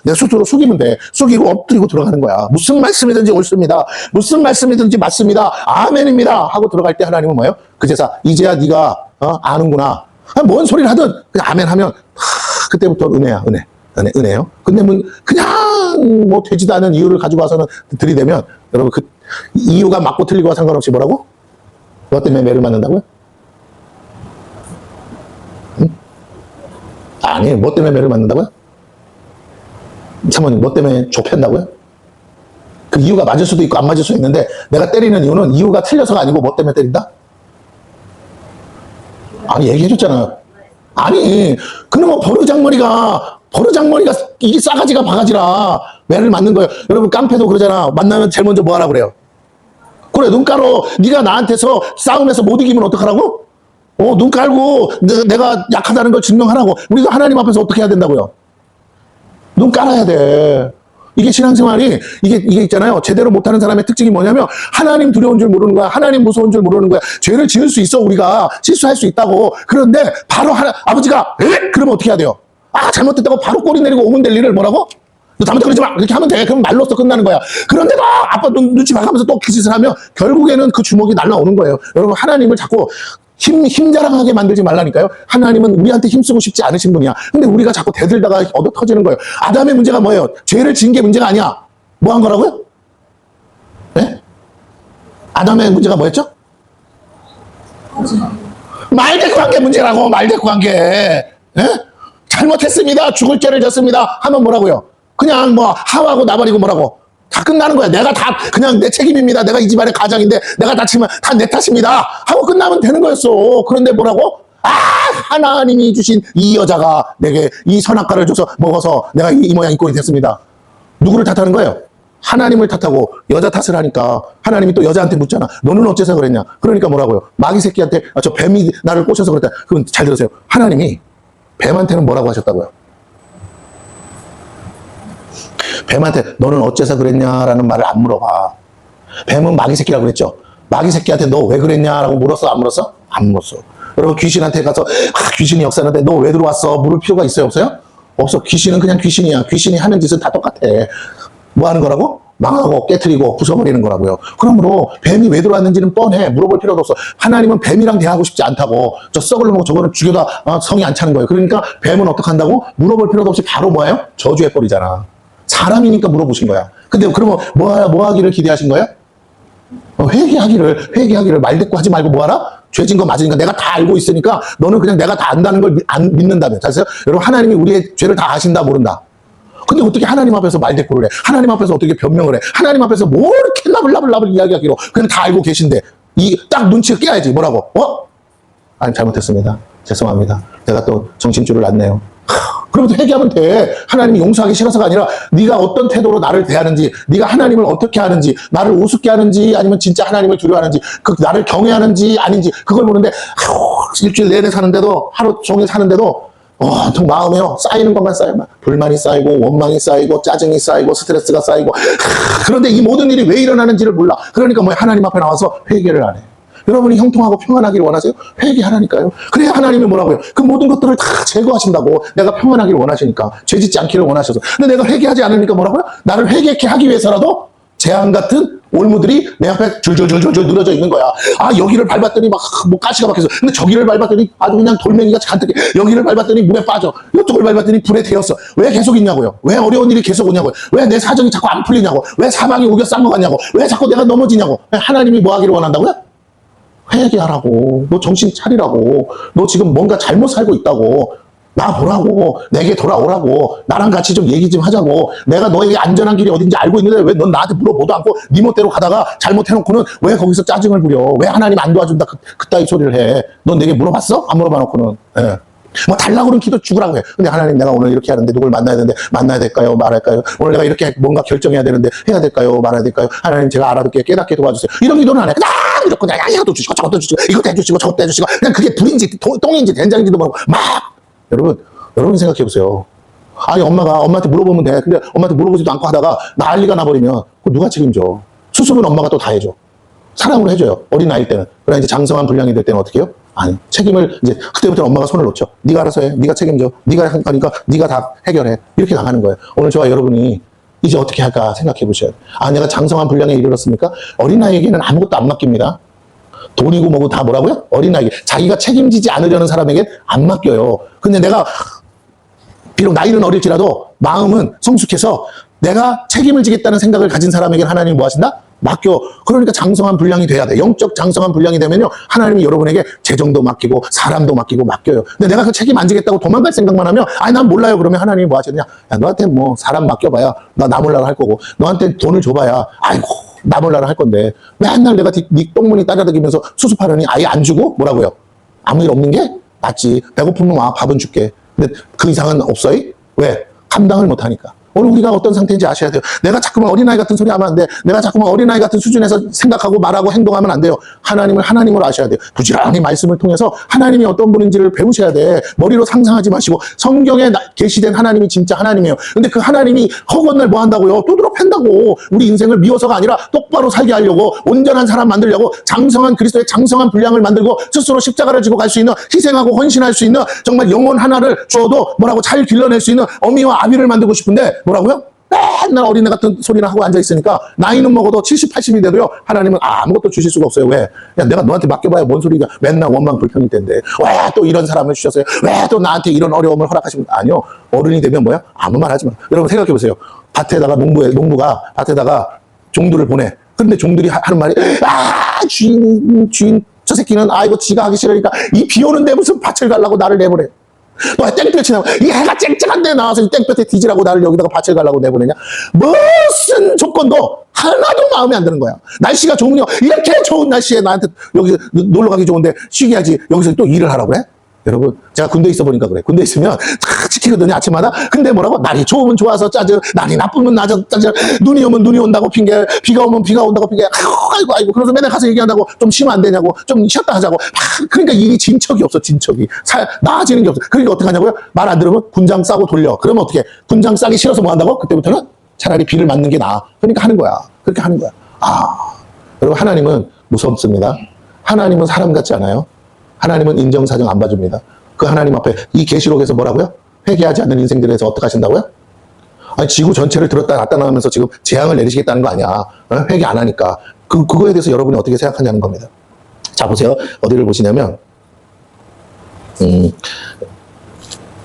숙이면 돼. 숙이고 엎드리고 들어가는 거야. 무슨 말씀이든지 옳습니다. 무슨 말씀이든지 맞습니다. 아멘입니다. 하고 들어갈 때 하나님은 뭐예요? 그제서 이제야 네가 아는구나. 뭔 소리를 하든 그냥 아멘 하면 그때부터 은혜야. 은혜요. 근데 그냥 되지도 않은 이유를 가지고 와서는 들이대면 여러분 그 이유가 맞고 틀리고와 상관없이 뭐라고? 뭐 때문에 매를 맞는다고요? 응? 아니, 뭐 때문에 매를 맞는다고요? 사모님, 뭐 때문에 좁힌다고요? 그 이유가 맞을 수도 있고 안 맞을 수도 있는데 내가 때리는 이유는 이유가 틀려서가 아니고 뭐 때문에 때린다? 아니 얘기해줬잖아. 아니 그놈의 버르장머리가 이게 싸가지가 바가지라 매를 맞는 거예요. 여러분 깡패도 그러잖아. 만나면 제일 먼저 뭐 하라 그래요? 그래 눈 깔어. 네가 나한테서 싸움에서 못 이기면 어떡하라고? 눈 깔고 내가 약하다는 걸 증명하라고. 우리도 하나님 앞에서 어떻게 해야 된다고요? 눈 깔아야 돼. 이게 신앙생활이 이게 있잖아요. 제대로 못하는 사람의 특징이 뭐냐면 하나님 두려운 줄 모르는 거야. 하나님 무서운 줄 모르는 거야. 죄를 지을 수 있어. 우리가 실수할 수 있다고. 그런데 바로 아버지가 그러면 어떻게 해야 돼요? 잘못했다고 바로 꼬리 내리고 오면 될 일을 뭐라고? 너 잘못했다 그러지 마. 이렇게 하면 돼. 그럼 말로써 끝나는 거야. 그런데도 아빠 눈치 봐가면서 또 그 짓을 하면 결국에는 그 주먹이 날라오는 거예요. 여러분 하나님을 자꾸 힘 자랑하게 만들지 말라니까요. 하나님은 우리한테 힘쓰고 싶지 않으신 분이야. 근데 우리가 자꾸 대들다가 얻어 터지는 거예요. 아담의 문제가 뭐예요? 죄를 지은 게 문제가 아니야. 뭐 한 거라고요? 네? 아담의 문제가 뭐였죠? 말대꾸한 게 문제라고. 말대꾸한 게. 네? 잘못했습니다. 죽을 죄를 졌습니다. 하면 뭐라고요? 그냥 뭐 하와고 나발이고 뭐라고? 다 끝나는 거야. 내가 다 그냥 내 책임입니다. 내가 이 집안의 가장인데 내가 다치면 다 내 탓입니다. 하고 끝나면 되는 거였어. 그런데 뭐라고? 하나님이 주신 이 여자가 내게 이 선악과를 줘서 먹어서 내가 이 모양 이 꼴이 됐습니다. 누구를 탓하는 거예요? 하나님을 탓하고 여자 탓을 하니까 하나님이 또 여자한테 묻잖아. 너는 어째서 그랬냐? 그러니까 뭐라고요? 마귀 새끼한테 저 뱀이 나를 꼬셔서 그랬다. 그건 잘 들으세요. 하나님이 뱀한테는 뭐라고 하셨다고요? 뱀한테 너는 어째서 그랬냐라는 말을 안 물어봐. 뱀은 마귀 새끼라고 그랬죠. 마귀 새끼한테 너 왜 그랬냐라고 물었어? 안 물었어? 안 물었어. 여러분 귀신한테 가서 귀신이 역사하는데 너 왜 들어왔어? 물을 필요가 있어요? 없어요? 없어. 귀신은 그냥 귀신이야. 귀신이 하는 짓은 다 똑같아. 뭐 하는 거라고? 망하고 깨트리고 부숴버리는 거라고요. 그러므로 뱀이 왜 들어왔는지는 뻔해. 물어볼 필요도 없어. 하나님은 뱀이랑 대하고 싶지 않다고. 저 썩을 놈하고 저거는 죽여다 성이 안 차는 거예요. 그러니까 뱀은 어떻게 한다고? 물어볼 필요도 없이 바로 뭐예요? 저주해버리잖아. 사람이니까 물어보신 거야. 근데 그러면 뭐 하기를 기대하신 거예요? 회개하기를 말대꾸 하지 말고 뭐 하라? 죄진 거 맞으니까 내가 다 알고 있으니까 너는 그냥 내가 다 안다는 걸 안 믿는다며. 아세요? 여러분 하나님이 우리의 죄를 다 아신다 모른다. 근데 어떻게 하나님 앞에서 말대꾸를 해? 하나님 앞에서 어떻게 변명을 해? 하나님 앞에서 뭐 이렇게 나불나불 이야기하기로 그냥 다 알고 계신데 딱 눈치가 깨야지. 뭐라고? 아니 잘못했습니다. 죄송합니다. 내가 또 정신줄을 놨네요. 그러면서 회개하면 돼. 하나님이 용서하기 싫어서가 아니라 네가 어떤 태도로 나를 대하는지, 네가 하나님을 어떻게 하는지, 나를 우습게 하는지 아니면 진짜 하나님을 두려워하는지, 나를 경외하는지 아닌지 그걸 보는데 일주일 내내 사는데도 하루 종일 사는데도 좀 마음에요 쌓이는 것만 쌓여. 불만이 쌓이고 원망이 쌓이고 짜증이 쌓이고 스트레스가 쌓이고. 그런데 이 모든 일이 왜 일어나는지를 몰라. 그러니까 뭐 하나님 앞에 나와서 회개를 안 해. 여러분이 형통하고 평안하기를 원하세요? 회개하라니까요. 그래야 하나님이 뭐라고요? 그 모든 것들을 다 제거하신다고. 내가 평안하기를 원하시니까. 죄짓지 않기를 원하셔서. 근데 내가 회개하지 않으니까 뭐라고요? 나를 회개케 하기 위해서라도 재앙 같은 올무들이 내 앞에 줄줄줄줄 늘어져 있는 거야. 여기를 밟았더니 막 뭐 가시가 박혀서. 근데 저기를 밟았더니 아주 그냥 돌멩이가 잔뜩. 여기를 밟았더니 물에 빠져. 이쪽을 밟았더니 불에 태웠어. 왜 계속 있냐고요? 왜 어려운 일이 계속 오냐고요? 왜 내 사정이 자꾸 안 풀리냐고? 왜 사방이 우겨 싼 것 같냐고? 왜 자꾸 내가 넘어지냐고? 하나님이 뭐 하기를 원한다고요? 회개하라고. 너 정신 차리라고. 너 지금 뭔가 잘못 살고 있다고. 나 보라고. 내게 돌아오라고. 나랑 같이 좀 얘기 좀 하자고. 내가 너에게 안전한 길이 어딘지 알고 있는데 왜 넌 나한테 물어보도 않고 네 멋대로 가다가 잘못해놓고는 왜 거기서 짜증을 부려? 왜 하나님 안 도와준다 그따위 소리를 해? 넌 내게 물어봤어? 안 물어봐놓고는. 예. 뭐 달라고 그러면 기도 죽으라고 해. 근데 하나님 내가 오늘 이렇게 하는데 누굴 만나야 되는데 만나야 될까요? 말할까요? 오늘 내가 이렇게 뭔가 결정해야 되는데 해야 될까요? 말아야 될까요? 하나님 제가 알아듣게 깨닫게 도와주세요. 이런 기도는 안 해. 그냥 이렇게 이것도 주시고 저것도 주시고 이것도 해주시고 저것도 해주시고 그냥 그게 불인지 똥인지 된장인지도 모르고 막. 여러분 생각해 보세요. 엄마한테 물어보면 돼. 근데 엄마한테 물어보지도 않고 하다가 난리가 나버리면 그거 누가 책임져? 수습은 엄마가 또 다 해줘. 사랑으로 해줘요. 어린 나이 때는. 그러나 이제 장성한 분량이 될 때는 어떻게 해요? 아니, 책임을 이제 그때부터 엄마가 손을 놓죠. 네가 알아서 해. 네가 책임져. 네가 하니까 네가 다 해결해. 이렇게 나가는 거예요. 오늘 저와 여러분이 이제 어떻게 할까 생각해 보셔야 돼요. 내가 장성한 분량에 이르렀습니까? 어린 나이에게는 아무것도 안 맡깁니다. 돈이고 뭐고 다 뭐라고요? 어린아이에게. 자기가 책임지지 않으려는 사람에게 안 맡겨요. 근데 내가 비록 나이는 어릴지라도 마음은 성숙해서 내가 책임을 지겠다는 생각을 가진 사람에게 하나님이 뭐 하신다? 맡겨. 그러니까 장성한 분량이 돼야 돼. 영적 장성한 분량이 되면요, 하나님이 여러분에게 재정도 맡기고 사람도 맡기고 맡겨요. 근데 내가 그 책임 안 지겠다고 도망갈 생각만 하면, 아니 난 몰라요. 그러면 하나님이 뭐 하시느냐? 야, 너한테 뭐 사람 맡겨봐야 나 몰라라 할 거고, 너한테 돈을 줘봐야 아이고 나 몰라라 할 건데, 맨날 내가 네 똥무니 따라다니면서 수습하려니 아예 안 주고 뭐라고요? 아무 일 없는 게 맞지. 배고프면 와, 밥은 줄게. 근데 그 이상은 없어요? 왜? 감당을 못하니까. 오늘 우리가 어떤 상태인지 아셔야 돼요. 내가 자꾸만 어린아이 같은 소리 하면 안 돼. 내가 자꾸만 어린아이 같은 수준에서 생각하고 말하고 행동하면 안 돼요. 하나님을 하나님으로 아셔야 돼요. 부지런히 말씀을 통해서 하나님이 어떤 분인지를 배우셔야 돼. 머리로 상상하지 마시고, 성경에 계시된 하나님이 진짜 하나님이에요. 근데 그 하나님이 허구한 날 뭐 한다고요? 두드러 팬다고. 우리 인생을 미워서가 아니라 똑바로 살게 하려고, 온전한 사람 만들려고, 장성한 그리스도의 장성한 분량을 만들고, 스스로 십자가를 지고 갈 수 있는, 희생하고 헌신할 수 있는, 정말 영혼 하나를 주어도 뭐라고 잘 길러낼 수 있는 어미와 아비를 만들고 싶은데, 뭐라고요? 맨날 어린애 같은 소리나 하고 앉아있으니까 나이는 먹어도 70, 80이 돼도요, 하나님은 아무것도 주실 수가 없어요. 왜? 야, 내가 너한테 맡겨봐야 뭔 소리가, 맨날 원망 불평일 텐데 왜 또 이런 사람을 주셨어요? 왜 또 나한테 이런 어려움을 허락하시면? 아니요, 어른이 되면 뭐야? 아무 말 하지 마. 여러분 생각해보세요. 밭에다가 농부가 밭에다가 종들을 보내. 그런데 종들이 하는 말이, 주인 저 새끼는 아이고 지가 하기 싫으니까 이 비 오는데 무슨 밭을 가려고 나를 내보내. 너 땡볕이 나와. 이 해가 쨍쨍한데 나와서 이 땡볕에 뒤지라고 나를 여기다가 밭을 가려고 내보내냐? 무슨 조건도 하나도 마음에 안 드는 거야. 날씨가 좋으면, 이렇게 좋은 날씨에 나한테 여기서 놀러 가기 좋은데 쉬게 하지, 여기서 또 일을 하라고 그래? 여러분, 제가 군대 있어 보니까 그래. 군대 있으면 다 지키거든요, 아침마다. 근데 뭐라고? 날이 좋으면 좋아서 짜증, 날이 나쁘면 짜증, 눈이 오면 눈이 온다고 핑계, 비가 오면 비가 온다고 핑계, 아이고. 그래서 맨날 가서 얘기한다고, 좀 쉬면 안 되냐고, 좀 쉬었다 하자고. 그러니까 일이 진척이 없어, 진척이. 나아지는 게 없어. 그러니까 어떻게 하냐고요? 말 안 들으면 군장 싸고 돌려. 그러면 어떻게? 군장 싸기 싫어서 뭐 한다고? 그때부터는 차라리 비를 맞는 게 나아. 그러니까 하는 거야. 그렇게 하는 거야. 여러분, 하나님은 무섭습니다. 하나님은 사람 같지 않아요. 하나님은 인정사정 안 봐줍니다. 그 하나님 앞에 이 계시록에서 뭐라고요? 회개하지 않는 인생들에 대해서 어떻게 하신다고요? 아니, 지구 전체를 들었다 놨다 나가면서 지금 재앙을 내리시겠다는 거 아니야. 회개 안 하니까. 그거에 대해서 여러분이 어떻게 생각하냐는 겁니다. 자, 보세요. 어디를 보시냐면,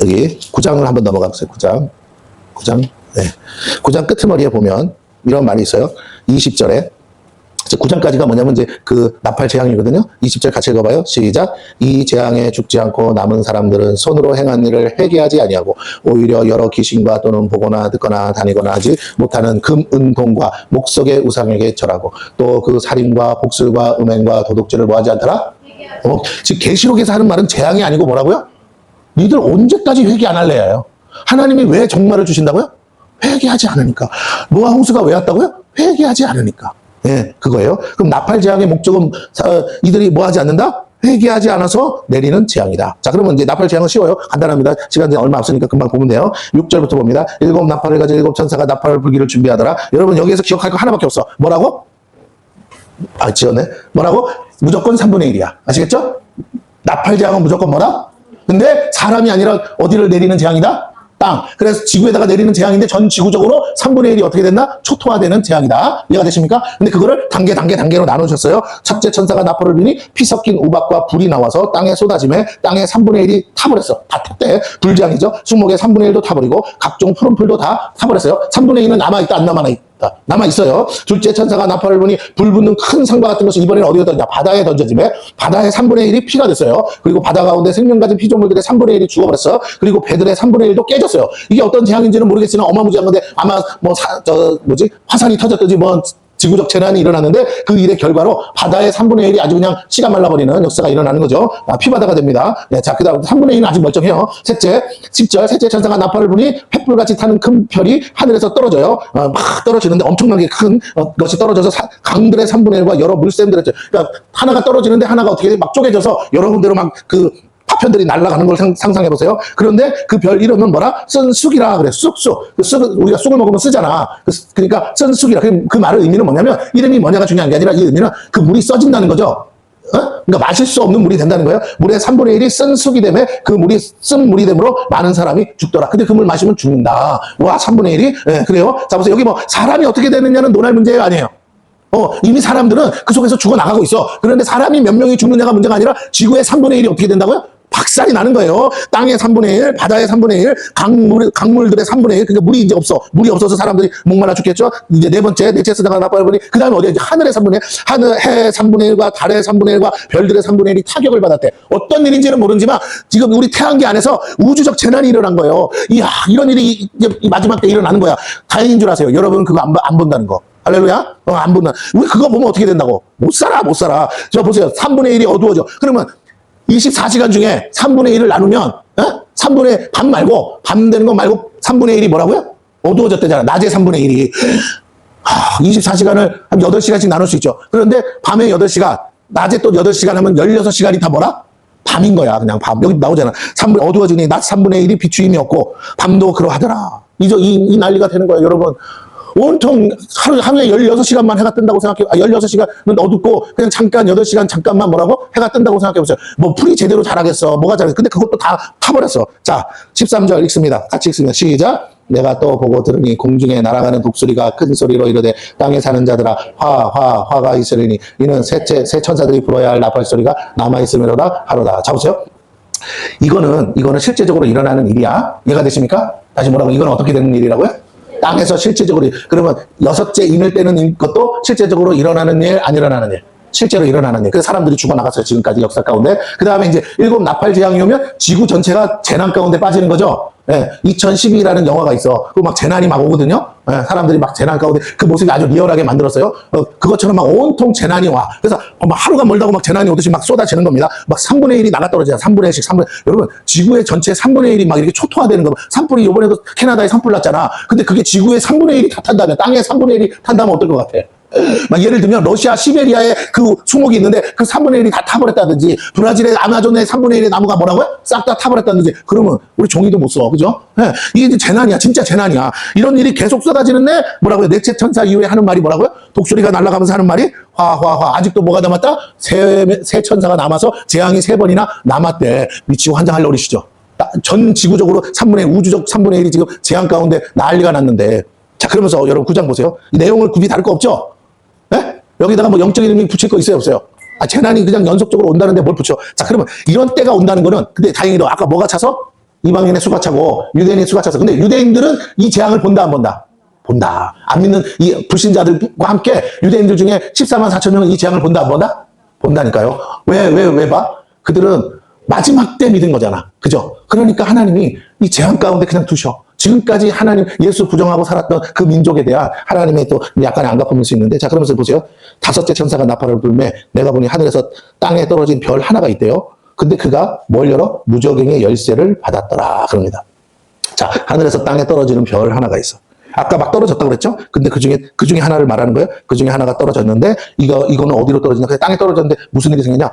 여기 9장을 한번 넘어가 보세요. 9장. 네. 9장 끄트머리에 보면 이런 말이 있어요. 20절에. 9장까지가 뭐냐면 이제 그 나팔 재앙이거든요. 20절 같이 읽어봐요. 시작. 이 재앙에 죽지 않고 남은 사람들은 손으로 행한 일을 회개하지 아니하고 오히려 여러 귀신과 또는 보거나 듣거나 다니거나 하지 못하는 금, 은, 동과 목석의 우상에게 절하고 또 그 살인과 복술과 음행과 도둑질을 뭐하지 않더라? 즉 계시록에서 하는 말은 재앙이 아니고 뭐라고요? 니들 언제까지 회개 안 할래요? 하나님이 왜 정말을 주신다고요? 회개하지 않으니까. 노아 홍수가 왜 왔다고요? 회개하지 않으니까. 예, 그거예요. 그럼 나팔 재앙의 목적은 이들이 뭐 하지 않는다? 회개하지 않아서 내리는 재앙이다. 자, 그러면 이제 나팔 재앙은 쉬워요. 간단합니다. 시간이 얼마 없으니까 금방 보면 돼요. 6절부터 봅니다. 7 나팔을 가진 7 천사가 나팔 불기를 준비하더라. 여러분 여기에서 기억할 거 하나밖에 없어. 뭐라고? 지었네. 뭐라고? 무조건 3분의 1이야. 아시겠죠? 나팔 재앙은 무조건 뭐다? 근데 사람이 아니라 어디를 내리는 재앙이다? 땅. 그래서 지구에다가 내리는 재앙인데 전 지구적으로 3분의 1이 어떻게 됐나? 초토화되는 재앙이다. 이해가 되십니까? 근데 그거를 단계로 나누셨어요. 첫째 천사가 나팔을 불니 피 섞인 우박과 불이 나와서 땅에 쏟아짐에 땅의 3분의 1이 타버렸어. 다 탔대. 불재앙이죠. 수목의 3분의 1도 타버리고 각종 푸른 풀도 다 타버렸어요. 3분의 2는 남아있다, 안 남아있다? 남아있어요. 둘째 천사가 나팔을 불니 불 붙는 큰 상과 같은 것이 이번에는 어디에 던지냐? 바다에 던져짐에 바다의 3분의 1이 피가 됐어요. 그리고 바다 가운데 생명 가진 피조물들의 3분의 1이 죽어버렸어. 그리고 배들의 3분의 1도 깨졌어요. 이게 어떤 재앙인지는 모르겠으나 어마무지한 건데 아마 화산이 터졌든지 지구적 재난이 일어났는데 그 일의 결과로 바다의 3분의 1이 아주 그냥 씨가 말라버리는 역사가 일어나는 거죠. 피바다가 됩니다. 네, 자, 그 다음 3분의 1은 아직 멀쩡해요. 셋째, 10절, 셋째 천사가 나팔을 부니 횃불같이 타는 큰 별이 하늘에서 떨어져요. 막 떨어지는데 엄청나게 큰 것이 떨어져서 강들의 3분의 1과 여러 물샘들의, 그러니까 하나가 떨어지는데 하나가 어떻게 막 쪼개져서 여러 군데로 파편들이 날아가는 걸 상상해 보세요. 그런데 그 별 이름은 뭐라? 쓴쑥이라 그래. 쑥쑥. 그 쑥은 우리가 쑥을 먹으면 쓰잖아. 그러니까 쓴쑥이라. 그 말의 의미는 뭐냐면 이름이 뭐냐가 중요한 게 아니라 이 의미는 그 물이 써진다는 거죠. 그러니까 마실 수 없는 물이 된다는 거예요. 물의 3분의 1이 쓴 쑥이 되면 그 물이 쓴 물이 되므로 많은 사람이 죽더라. 근데 그 물 마시면 죽는다. 와, 3분의 1이? 네, 그래요. 자, 보세요. 여기 사람이 어떻게 되느냐는 논할 문제가 아니에요. 이미 사람들은 그 속에서 죽어나가고 있어. 그런데 사람이 몇 명이 죽느냐가 문제가 아니라 지구의 3분의 1이 어떻게 된다고요? 박살이 나는 거예요. 땅의 3분의 1, 바다의 3분의 1, 강물들의 3분의 1. 그러니까 물이 이제 없어. 물이 없어서 사람들이 목말라 죽겠죠. 이제 네 번째, 넷째 쓰다가 나빠버리니, 그 다음에 어디야? 하늘의 3분의 1, 해 3분의 1과 달의 3분의 1과 별들의 3분의 1이 타격을 받았대. 어떤 일인지는 모르지만, 지금 우리 태양계 안에서 우주적 재난이 일어난 거예요. 이야, 이런 일이 이 마지막 때 일어나는 거야. 다행인 줄 아세요. 여러분 그거 안 본다는 거. 할렐루야? 안 본다. 우리 그거 보면 어떻게 된다고? 못 살아, 못 살아. 저 보세요. 3분의 1이 어두워져. 그러면 24시간 중에 3분의 1을 나누면, 3분의 밤 말고, 밤 되는 거 말고 3분의 1이 뭐라고요? 어두워졌대잖아. 낮에 3분의 1이. 24시간을 한 8시간씩 나눌 수 있죠. 그런데 밤에 8시간, 낮에 또 8시간 하면 16시간이 다 뭐라? 밤인 거야. 그냥 밤. 여기 나오잖아. 어두워지니 낮 3분의 1이 비추임이 없고, 밤도 그러하더라. 이 난리가 되는 거야, 여러분. 온통 하루에 16시간만 해가 뜬다고 생각해. 16시간은 어둡고, 그냥 잠깐 8시간 잠깐만 뭐라고? 해가 뜬다고 생각해 보세요. 뭐 풀이 제대로 자라겠어. 뭐가 자라겠어. 근데 그것도 다 타버렸어. 자, 13절 읽습니다. 같이 읽습니다. 시작. 내가 또 보고 들으니 공중에 날아가는 독수리가 큰 소리로 이르되 땅에 사는 자들아 화가 있으리니 이는 새 천사들이 불어야 할 나팔 소리가 남아있음이로다 하로다. 자 보세요. 이거는 실제적으로 일어나는 일이야. 이해가 되십니까? 다시 뭐라고? 이건 어떻게 되는 일이라고요? 땅에서 실제적으로, 그러면 6째 인을 빼는 것도 실제적으로 일어나는 일, 안 일어나는 일. 실제로 일어나는 일. 그래서 사람들이 죽어나갔어요. 지금까지 역사 가운데. 그 다음에 이제 7 나팔 재앙이 오면 지구 전체가 재난 가운데 빠지는 거죠. 2012라는 영화가 있어. 그 막 재난이 막 오거든요. 사람들이 막 재난 가운데 그 모습이 아주 리얼하게 만들었어요. 그것처럼 막 온통 재난이 와. 그래서 막 하루가 멀다고 막 재난이 오듯이 막 쏟아지는 겁니다. 막 3분의 1이 나가 떨어져요. 3분의 1씩, 3분의 1. 여러분, 지구의 전체 3분의 1이 막 이렇게 초토화되는 거. 산불이 이번에도 캐나다에 산불 났잖아. 근데 그게 지구의 3분의 1이 다 탄다면, 땅의 3분의 1이 탄다면 어떨 것 같아? 막 예를 들면 러시아 시베리아에 그 수목이 있는데 그 3분의 1이 다 타버렸다든지, 브라질의 아마존의 3분의 1의 나무가 뭐라고요? 싹 다 타버렸다든지, 그러면 우리 종이도 못 써. 그죠? 이게 이제 재난이야. 진짜 재난이야. 이런 일이 계속 쏟아지는데 뭐라고요? 넷째 천사 이후에 하는 말이 뭐라고요? 독수리가 날아가면서 하는 말이 아직도 뭐가 남았다? 새 천사가 남아서 재앙이 3번이나 남았대. 미치고 환장하려고 그러시죠. 전 지구적으로 3분의 1, 우주적 3분의 1이 지금 재앙 가운데 난리가 났는데, 자, 그러면서 여러분 9장 보세요. 이 내용을 굽이 다를 거 없죠? 여기다가 뭐 영적인 의미 붙일 거 있어요, 없어요? 재난이 그냥 연속적으로 온다는데 뭘 붙여? 자, 그러면 이런 때가 온다는 거는, 근데 다행히도 아까 뭐가 차서? 이방인의 수가 차고 유대인의 수가 차서. 근데 유대인들은 이 재앙을 본다, 안 본다? 본다. 안 믿는 이 불신자들과 함께 유대인들 중에 14만 4천 명은 이 재앙을 본다, 안 본다? 본다니까요. 왜 봐? 그들은 마지막 때 믿은 거잖아. 그죠? 그러니까 하나님이 이 재앙 가운데 그냥 두셔. 지금까지 하나님, 예수 부정하고 살았던 그 민족에 대한 하나님의 또 약간의 안갚음일 수 있는데, 자, 그러면서 보세요. 5째 천사가 나팔을 불매 내가 보니 하늘에서 땅에 떨어진 별 하나가 있대요. 근데 그가 뭘 열어? 무저갱의 열쇠를 받았더라. 그럽니다. 자, 하늘에서 땅에 떨어지는 별 하나가 있어. 아까 막 떨어졌다고 그랬죠? 근데 그 중에 하나를 말하는 거예요. 그 중에 하나가 떨어졌는데, 이거는 어디로 떨어지냐? 그냥 땅에 떨어졌는데 무슨 일이 생기냐?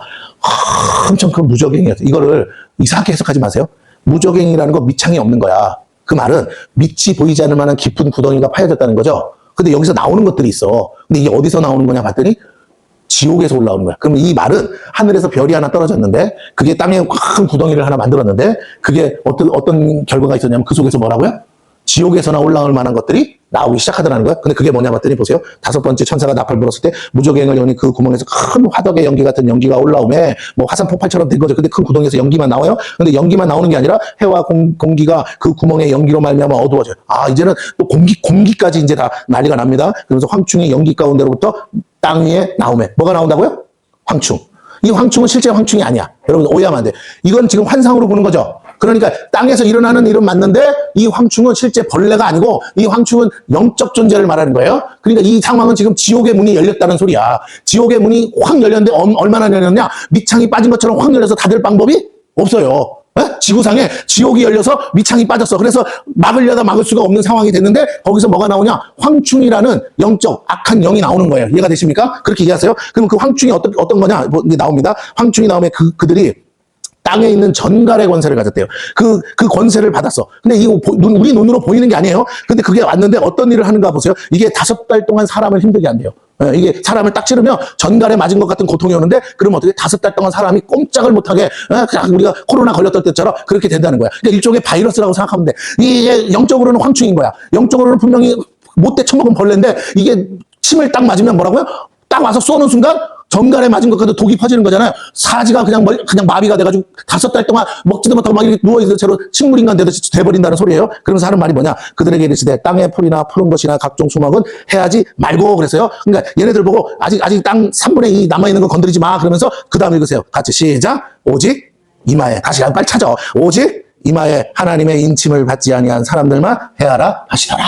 엄청 큰 무저갱이었어. 이거를 이상하게 해석하지 마세요. 무저갱이라는 거 밑창이 없는 거야. 그 말은 밑이 보이지 않을 만한 깊은 구덩이가 파여졌다는 거죠. 근데 여기서 나오는 것들이 있어. 근데 이게 어디서 나오는 거냐 봤더니 지옥에서 올라오는 거야. 그러면 이 말은 하늘에서 별이 하나 떨어졌는데 그게 땅에 큰 구덩이를 하나 만들었는데 그게 어떤 결과가 있었냐면 그 속에서 뭐라고요? 지옥에서나 올라올 만한 것들이 나오기 시작하더라는 거야. 근데 그게 뭐냐 봤더니 보세요. 5번째 천사가 나팔 불었을 때 무저갱을 여니 그 구멍에서 큰 화덕의 연기 같은 연기가 올라오매 뭐 화산 폭발처럼 된 거죠. 근데 큰 구덩이에서 연기만 나와요. 근데 연기만 나오는 게 아니라 해와 공기가 그 구멍의 연기로 말미암아 어두워져요. 이제는 또 공기까지 이제 다 난리가 납니다. 그래서 황충이 연기 가운데로부터 땅 위에 나오매. 뭐가 나온다고요? 황충. 이 황충은 실제 황충이 아니야. 여러분 오해하면 안 돼. 이건 지금 환상으로 보는 거죠. 그러니까 땅에서 일어나는 일은 맞는데 이 황충은 실제 벌레가 아니고 이 황충은 영적 존재를 말하는 거예요. 그러니까 이 상황은 지금 지옥의 문이 열렸다는 소리야. 지옥의 문이 확 열렸는데 얼마나 열렸냐? 밑창이 빠진 것처럼 확 열려서 닫을 방법이 없어요. 지구상에 지옥이 열려서 밑창이 빠졌어. 그래서 막으려다 막을 수가 없는 상황이 됐는데 거기서 뭐가 나오냐? 황충이라는 영적 악한 영이 나오는 거예요. 이해가 되십니까? 그렇게 이해하세요? 그럼 그 황충이 어떤 거냐? 이제 나옵니다. 황충이 나오면 그들이 땅에 있는 전갈의 권세를 가졌대요. 그 권세를 받았어. 근데 이거 우리 눈으로 보이는 게 아니에요. 근데 그게 왔는데 어떤 일을 하는가 보세요. 이게 5달 동안 사람을 힘들게 한대요. 이게 사람을 딱 찌르면 전갈에 맞은 것 같은 고통이 오는데 그러면 어떻게 5달 동안 사람이 꼼짝을 못하게 그냥 우리가 코로나 걸렸던 때처럼 그렇게 된다는 거야. 그러니까 일종의 바이러스라고 생각하면 돼. 이게 영적으로는 황충인 거야. 영적으로는 분명히 못돼 처먹은 벌레인데 이게 침을 딱 맞으면 뭐라고요? 딱 와서 쏘는 순간 정갈에 맞은 것과도 독이 퍼지는 거잖아요. 사지가 그냥 마비가 돼가지고 5달 동안 먹지도 못하고 막 이렇게 누워있는 채로 식물인간 되듯이 돼버린다는 소리예요. 그러면서 하는 말이 뭐냐? 그들에게 이르시되 땅의 풀이나 푸른 것이나 각종 수목은 해하지 말고 그랬어요. 그러니까 얘네들 보고 아직 땅 3분의 2 남아있는 거 건드리지 마. 그러면서 그 다음 읽으세요. 같이 시작. 오직 이마에 다시 빨리 찾아. 오직 이마에 하나님의 인침을 받지 아니한 사람들만 해하라 하시더라.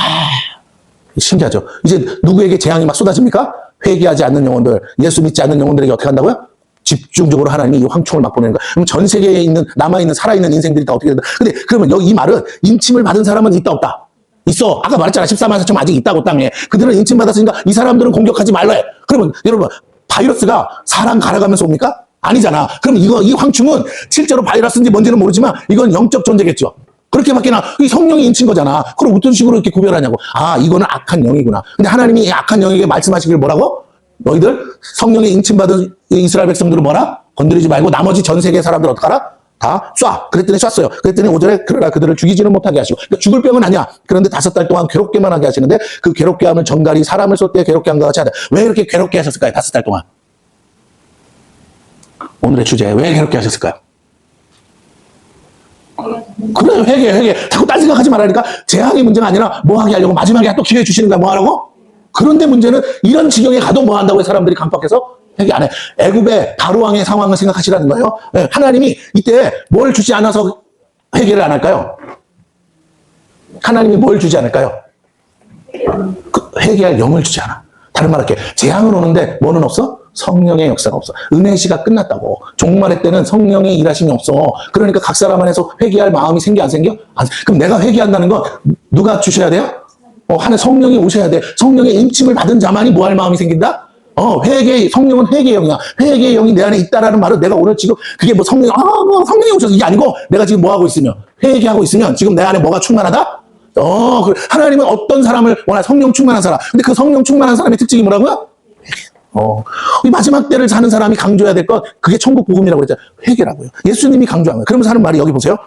신기하죠? 이제 누구에게 재앙이 막 쏟아집니까? 회개하지 않는 영혼들, 예수 믿지 않는 영혼들에게 어떻게 한다고요? 집중적으로 하나님이 이 황충을 맛보내는 거야. 그럼 전 세계에 있는, 남아있는, 살아있는 인생들이 다 어떻게 된다? 근데 그러면 여기 이 말은 인침을 받은 사람은 있다, 없다? 있어. 아까 말했잖아. 14만 4천 아직 있다고 땅에. 그들은 인침 받았으니까 이 사람들은 공격하지 말라 해. 그러면 여러분, 바이러스가 사람 갈아가면서 옵니까? 아니잖아. 그럼 이 황충은 실제로 바이러스인지 뭔지는 모르지만 이건 영적 존재겠죠. 그렇게밖에 이 성령이 인친 거잖아. 그럼 어떤 식으로 이렇게 구별하냐고. 아, 이거는 악한 영이구나. 근데 하나님이 이 악한 영에게 말씀하시길 뭐라고? 너희들 성령의 인침받은 이스라엘 백성들은 뭐라? 건드리지 말고 나머지 전 세계 사람들 어떡하라? 다 쏴. 그랬더니 쐈어요. 그랬더니 5절에 그러나 그들을 죽이지는 못하게 하시고. 그러니까 죽을 병은 아니야. 그런데 5달 동안 괴롭게만 하게 하시는데 그 괴롭게 함을 정갈이 사람을 쏠 때 괴롭게 한 것 같이 하다. 왜 이렇게 괴롭게 하셨을까요? 5달 동안. 오늘의 주제, 왜 괴롭게 하셨을까요? 그래, 회개. 자꾸 딴 생각하지 말라니까. 재앙이 문제가 아니라 뭐 하게 하려고 마지막에 또 기회 주시는 거야. 뭐 하라고? 그런데 문제는 이런 지경에 가도 뭐 한다고 사람들이 깜빡해서 회개 안 해. 애굽의 바로왕의 상황을 생각하시라는 거예요. 네, 하나님이 이때 뭘 주지 않아서 회개를 안 할까요? 하나님이 뭘 주지 않을까요? 회개할 영을 주지 않아. 다른 말 할게. 재앙은 오는데 뭐는 없어? 성령의 역사가 없어. 은혜 시가 끝났다고. 종말의 때는 성령의 일하심이 없어. 그러니까 각 사람 안에서 회개할 마음이 생겨 안 생겨? 그럼 내가 회개한다는 건 누가 주셔야 돼요? 하나님 성령이 오셔야 돼. 성령의 임침을 받은 자만이 뭐 할 마음이 생긴다? 성령은 회개의 영이야. 회개의 영이 내 안에 있다라는 말은 내가 오늘 지금 그게 뭐 성령이 오셔서 이게 아니고 내가 지금 뭐 하고 있으면 회개하고 있으면 지금 내 안에 뭐가 충만하다? 하나님은 어떤 사람을 원하 성령 충만한 사람. 근데 그 성령 충만한 사람의 특징이 뭐라고요? 이 마지막 때를 사는 사람이 강조해야 될 것, 그게 천국 복음이라고 그랬잖아요. 회개라고요. 예수님이 강조한 거예요. 그러면서 하는 말이 여기 보세요.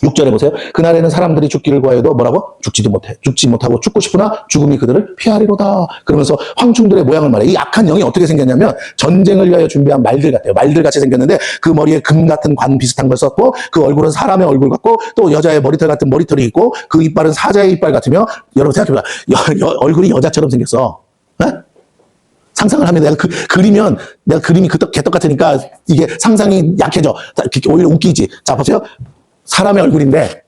6절에 보세요. 그날에는 사람들이 죽기를 구하여도 뭐라고? 죽지도 못해. 죽지 못하고 죽고 싶으나 죽음이 그들을 피하리로다. 그러면서 황충들의 모양을 말해. 이 악한 영이 어떻게 생겼냐면 전쟁을 위하여 준비한 말들 같아요. 말들같이 생겼는데 그 머리에 금 같은 관 비슷한 걸 썼고 그 얼굴은 사람의 얼굴 같고 또 여자의 머리털 같은 머리털이 있고 그 이빨은 사자의 이빨 같으며 여러분 생각해보자. 얼굴이 여자처럼 생겼어. 네? 상상을 하면 내가 그리면 내가 그림이 개떡 같으니까 이게 상상이 약해져. 오히려 웃기지. 자, 보세요. 사람의 얼굴인데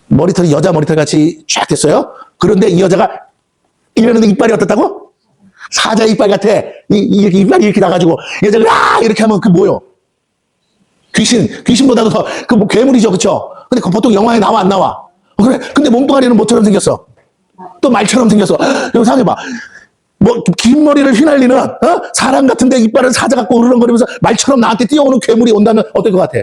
머리털이 여자 머리털 같이 쫙 됐어요. 그런데 이 여자가 이러는데 이빨이 어떻다고? 사자 이빨 같아. 이빨이 이렇게 나가지고 여자가 이렇게 하면 그 뭐요? 귀신보다도 더 뭐 괴물이죠, 그렇죠? 근데 보통 영화에 나와 안 나와? 그래. 근데 몸뚱아리는 뭐처럼 생겼어? 또 말처럼 생겼어. 여기 생각해봐. 긴 머리를 휘날리는 사람 같은데 이빨은 사자 같고 으르렁거리면서 말처럼 나한테 뛰어오는 괴물이 온다면 어떨 것 같아?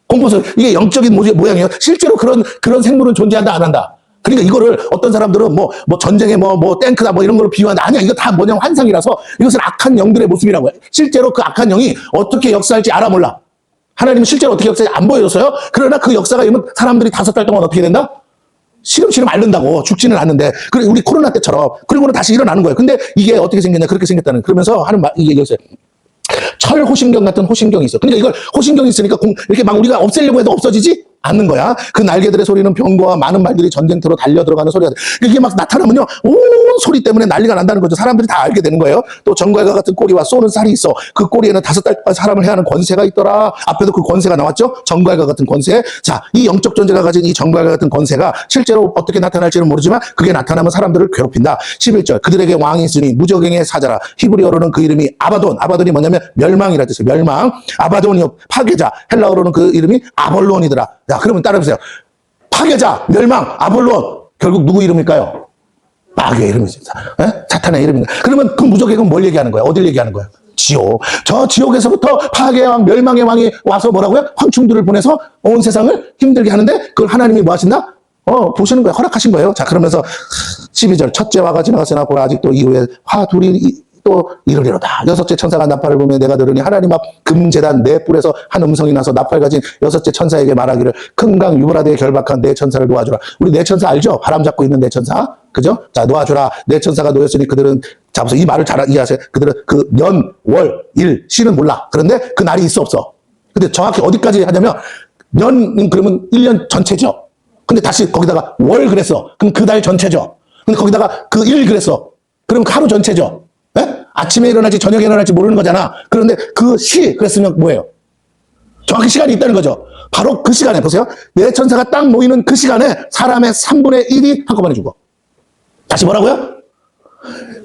공포서 이게 영적인 모양이에요. 실제로 그런 생물은 존재한다 안 한다. 그러니까 이거를 어떤 사람들은 뭐 전쟁에 탱크다 이런 걸로 비유한다. 아니야. 이거 다 뭐냐 환상이라서 이것은 악한 영들의 모습이라고 해. 실제로 그 악한 영이 어떻게 역사할지 알아 몰라. 하나님은 실제로 어떻게 역사할지 안 보여줬어요. 그러나 그 역사가 이러면 사람들이 5달 동안 어떻게 된다? 시름시름 앓는다고. 죽지는 않는데. 그리고 우리 코로나 때처럼. 그리고는 다시 일어나는 거예요. 근데 이게 어떻게 생겼냐. 그렇게 생겼다는. 그러면서 하는 말, 이게 여기서 철 호신경 같은 호신경이 있어. 그러니까 이걸 호신경이 있으니까 이렇게 막 우리가 없애려고 해도 없어지지 않는 거야. 그 날개들의 소리는 병거와 많은 말들이 전쟁터로 달려 들어가는 소리가 돼. 이게 막 나타나면요, 온 소리 때문에 난리가 난다는 거죠. 사람들이 다 알게 되는 거예요. 또 정갈과 같은 꼬리와 쏘는 살이 있어. 그 꼬리에는 5달 사람을 해하는 권세가 있더라. 앞에도 그 권세가 나왔죠. 정갈과 같은 권세. 자, 이 영적 존재가 가진 이 정갈과 같은 권세가 실제로 어떻게 나타날지는 모르지만 그게 나타나면 사람들을 괴롭힌다. 11절 그들에게 왕이 있으니 무적행의 사자라. 히브리어로는 그 이름이 아바돈. 아바돈이 뭐냐면 멸망이라 뜻이에요. 멸망. 아바돈이 파괴자. 헬라어로는 그 이름이 아볼론이더라. 자, 그러면 따라해보세요. 파괴자, 멸망, 아볼론. 결국 누구 이름일까요? 마귀의 이름이죠. 사탄의 이름입니다. 그러면 그 무적행은 뭘 얘기하는 거예요? 어딜 얘기하는 거예요? 지옥. 저 지옥에서부터 파괴의 왕, 멸망의 왕이 와서 뭐라고요? 황충들을 보내서 온 세상을 힘들게 하는데 그걸 하나님이 뭐 하신다? 보시는 거예요. 허락하신 거예요. 자, 그러면서 12절 첫째 화가 지나갔으나 보라 아직도 이후에 화 둘이 또 이르리로다. 여섯째 천사가 나팔을 불며 내가 들으니 하나님 앞 금제단 네 뿔에서 한 음성이 나서 나팔 가진 여섯째 천사에게 말하기를 큰 강 유브라데에 결박한 네 천사를 놓아주라. 우리 네 천사 알죠? 바람 잡고 있는 네 천사. 그죠? 자, 놓아주라. 네 천사가 놓였으니 그들은 잡아서 이 말을 잘 이해하세요. 그들은 그 년, 월, 일, 시는 몰라. 그런데 그 날이 있어 없어. 근데 정확히 어디까지 하냐면 년 그러면 1년 전체죠. 근데 다시 거기다가 월 그랬어. 그럼 그 달 전체죠. 근데 거기다가 그 일 그랬어. 그럼 그 하루 전체죠. 예? 아침에 일어날지 저녁에 일어날지 모르는 거잖아. 그런데 그 시 그랬으면 뭐예요? 정확히 시간이 있다는 거죠. 바로 그 시간에 보세요. 네 천사가 딱 모이는 그 시간에 사람의 3분의 1이 한꺼번에 죽어. 다시 뭐라고요?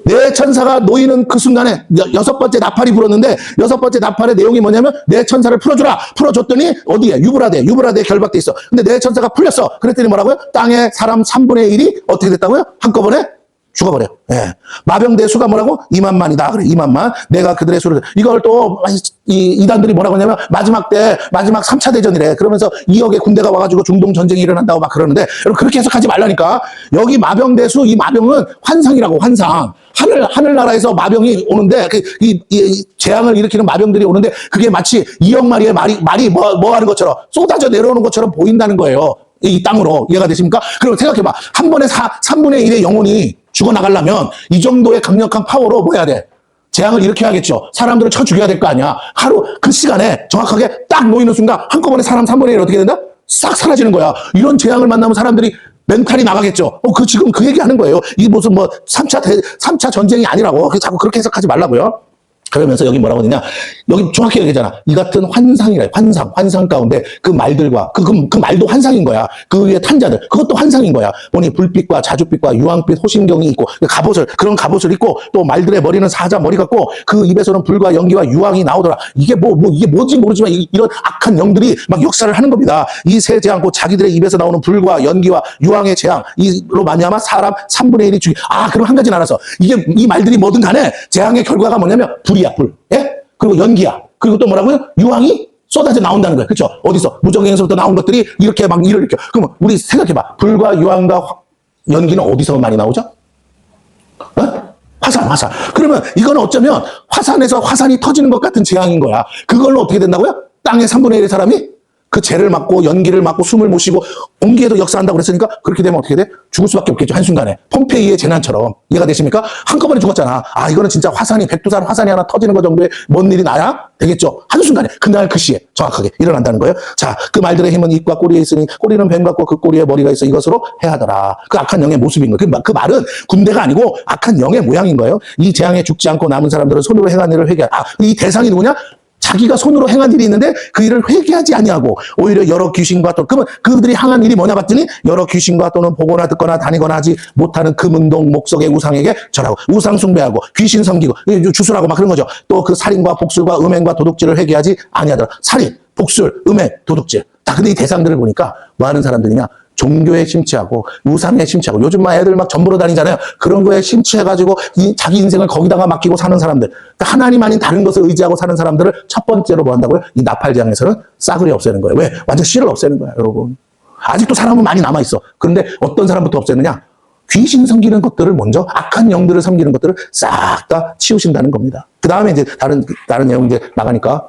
네 천사가 놓이는 그 순간에 여섯 번째 나팔이 불었는데 여섯 번째 나팔의 내용이 뭐냐면 네 천사를 풀어주라. 풀어줬더니 어디에? 유브라데에 결박돼 있어. 근데 네 천사가 풀렸어. 그랬더니 뭐라고요? 땅에 사람 3분의 1이 어떻게 됐다고요? 한꺼번에 죽어버려. 예. 마병대 수가 뭐라고? 2만만이다. 그래, 2만만. 내가 그들의 수를. 이걸 또, 이단들이 뭐라고 하냐면, 마지막 3차 대전이래. 그러면서 2억의 군대가 와가지고 중동 전쟁이 일어난다고 막 그러는데, 여러분, 그렇게 해석하지 말라니까. 여기 마병대 수, 이 마병은 환상이라고, 환상. 하늘나라에서 마병이 오는데, 이 재앙을 일으키는 마병들이 오는데, 그게 마치 2억 마리의 말이 뭐 하는 것처럼, 쏟아져 내려오는 것처럼 보인다는 거예요. 이 땅으로. 이해가 되십니까? 그럼 생각해봐. 한 번에 3분의 1의 영혼이 죽어나가려면 이 정도의 강력한 파워로 뭐 해야 돼? 재앙을 일으켜야겠죠. 사람들을 쳐 죽여야 될 거 아니야. 하루 그 시간에 정확하게 딱 놓이는 순간 한꺼번에 사람 3분의 1이 어떻게 된다? 싹 사라지는 거야. 이런 재앙을 만나면 사람들이 멘탈이 나가겠죠. 지금 그 얘기 하는 거예요. 이 무슨 3차 전쟁이 아니라고. 자꾸 그렇게 해석하지 말라고요. 그러면서 여기 뭐라고 하느냐. 여기 정확히 얘기하잖아. 이 같은 환상이라, 환상 가운데 그 말들과, 그 말도 환상인 거야. 그 위에 탄자들, 그것도 환상인 거야. 보니 불빛과 자줏빛과 유황빛 호심경이 있고, 그런 갑옷을 입고, 또 말들의 머리는 사자 머리 같고, 그 입에서는 불과 연기와 유황이 나오더라. 이게 이게 뭔지 모르지만, 이런 악한 영들이 막 역사를 하는 겁니다. 이 세 재앙, 곧 자기들의 입에서 나오는 불과 연기와 유황의 재앙, 이로 말미암아 사람 3분의 1이 그럼 한 가지는 알아서. 이 말들이 뭐든 간에, 재앙의 결과가 뭐냐면, 불. 예? 그리고 연기야. 그리고 또 뭐라고요? 유황이 쏟아져 나온다는 거예요. 그렇죠? 어디서? 무적행에서부터 나온 것들이 이렇게 막 일을 일으켜. 그러면 우리 생각해봐. 불과 유황과 연기는 어디서 많이 나오죠? 어? 화산. 그러면 이거는 어쩌면 화산에서 화산이 터지는 것 같은 재앙인 거야. 그걸로 어떻게 된다고요? 땅의 3분의 1의 사람이 그 재를 맞고 연기를 맞고 숨을 못 쉬고 공기에도 역사한다고 그랬으니까 그렇게 되면 어떻게 돼? 죽을 수밖에 없겠죠. 한순간에. 폼페이의 재난처럼. 이해가 되십니까? 한꺼번에 죽었잖아. 이거는 진짜 화산이, 백두산 화산이 하나 터지는 거 정도의 뭔 일이 나야 되겠죠. 한순간에. 그날 그 시에 정확하게 일어난다는 거예요. 자, 그 말들의 힘은 입과 꼬리에 있으니 꼬리는 뱀 같고 그 꼬리에 머리가 있어 이것으로 해하더라. 그 악한 영의 모습인 거예요. 그 말은 군대가 아니고 악한 영의 모양인 거예요. 이 재앙에 죽지 않고 남은 사람들은 손으로 행한 일을 회개하라. 이 대상이 누구냐? 자기가 손으로 행한 일이 있는데 그 일을 회개하지 아니하고 오히려 여러 귀신과 또 그러면 그들이 향한 일이 뭐냐 봤더니 여러 귀신과 또는 보거나 듣거나 다니거나 하지 못하는 금은동 목석의 우상에게 절하고 우상 숭배하고 귀신 섬기고 주술하고 막 그런 거죠. 또 그 살인과 복술과 음행과 도둑질을 회개하지 아니하더라. 살인, 복술, 음행, 도둑질. 다 근데 이 대상들을 보니까 뭐 하는 사람들이냐? 종교에 심취하고 우상에 심취하고 요즘 막 애들 막 전부로 다니잖아요. 그런 거에 심취해가지고 자기 인생을 거기다가 맡기고 사는 사람들, 그러니까 하나님 아닌 다른 것을 의지하고 사는 사람들을 첫 번째로 뭐 한다고요? 이 나팔재앙에서는 싸그리 없애는 거예요. 왜? 완전 씨를 없애는 거야, 여러분. 아직도 사람은 많이 남아있어. 그런데 어떤 사람부터 없애느냐? 귀신 섬기는 것들을 먼저 악한 영들을 섬기는 것들을 싹 다 치우신다는 겁니다. 그 다음에 이제 다른 내용 이제 나가니까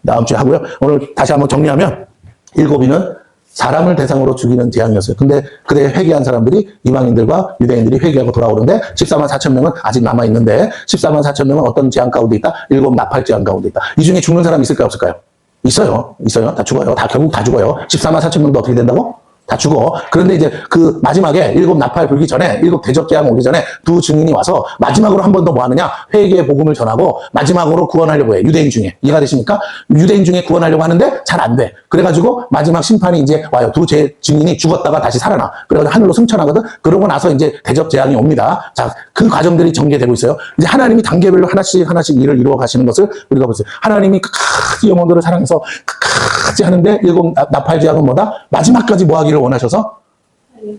다음 주에 하고요. 오늘 다시 한번 정리하면 7위는 사람을 대상으로 죽이는 재앙이었어요. 근데 그때 회개한 사람들이 이방인들과 유대인들이 회개하고 돌아오는데 14만 4천 명은 아직 남아있는데 14만 4천 명은 어떤 재앙 가운데 있다? 7 나팔 재앙 가운데 있다. 이 중에 죽는 사람 있을까요? 없을까요? 있어요. 다 죽어요. 결국 다 죽어요. 14만 4천 명도 어떻게 된다고? 다 죽어. 그런데 이제 그 마지막에 7 나팔 불기 전에 7 대접 재앙 오기 전에 두 증인이 와서 마지막으로 한 번 더 뭐 하느냐? 회개의 복음을 전하고 마지막으로 구원하려고 해. 유대인 중에. 이해가 되십니까? 유대인 중에 구원하려고 하는데 잘 안 돼. 그래가지고 마지막 심판이 이제 와요. 두 증인이 죽었다가 다시 살아나. 그래가지고 하늘로 승천하거든. 그러고 나서 이제 대접 재앙이 옵니다. 자, 그 과정들이 전개되고 있어요. 이제 하나님이 단계별로 하나씩 일을 이루어 가시는 것을 우리가 보세요. 하나님이 끝까지 영혼들을 사랑해서 끝까지 하는데 7 나팔 재앙은 뭐다? 마지막까지 뭐 하기를 원하셔서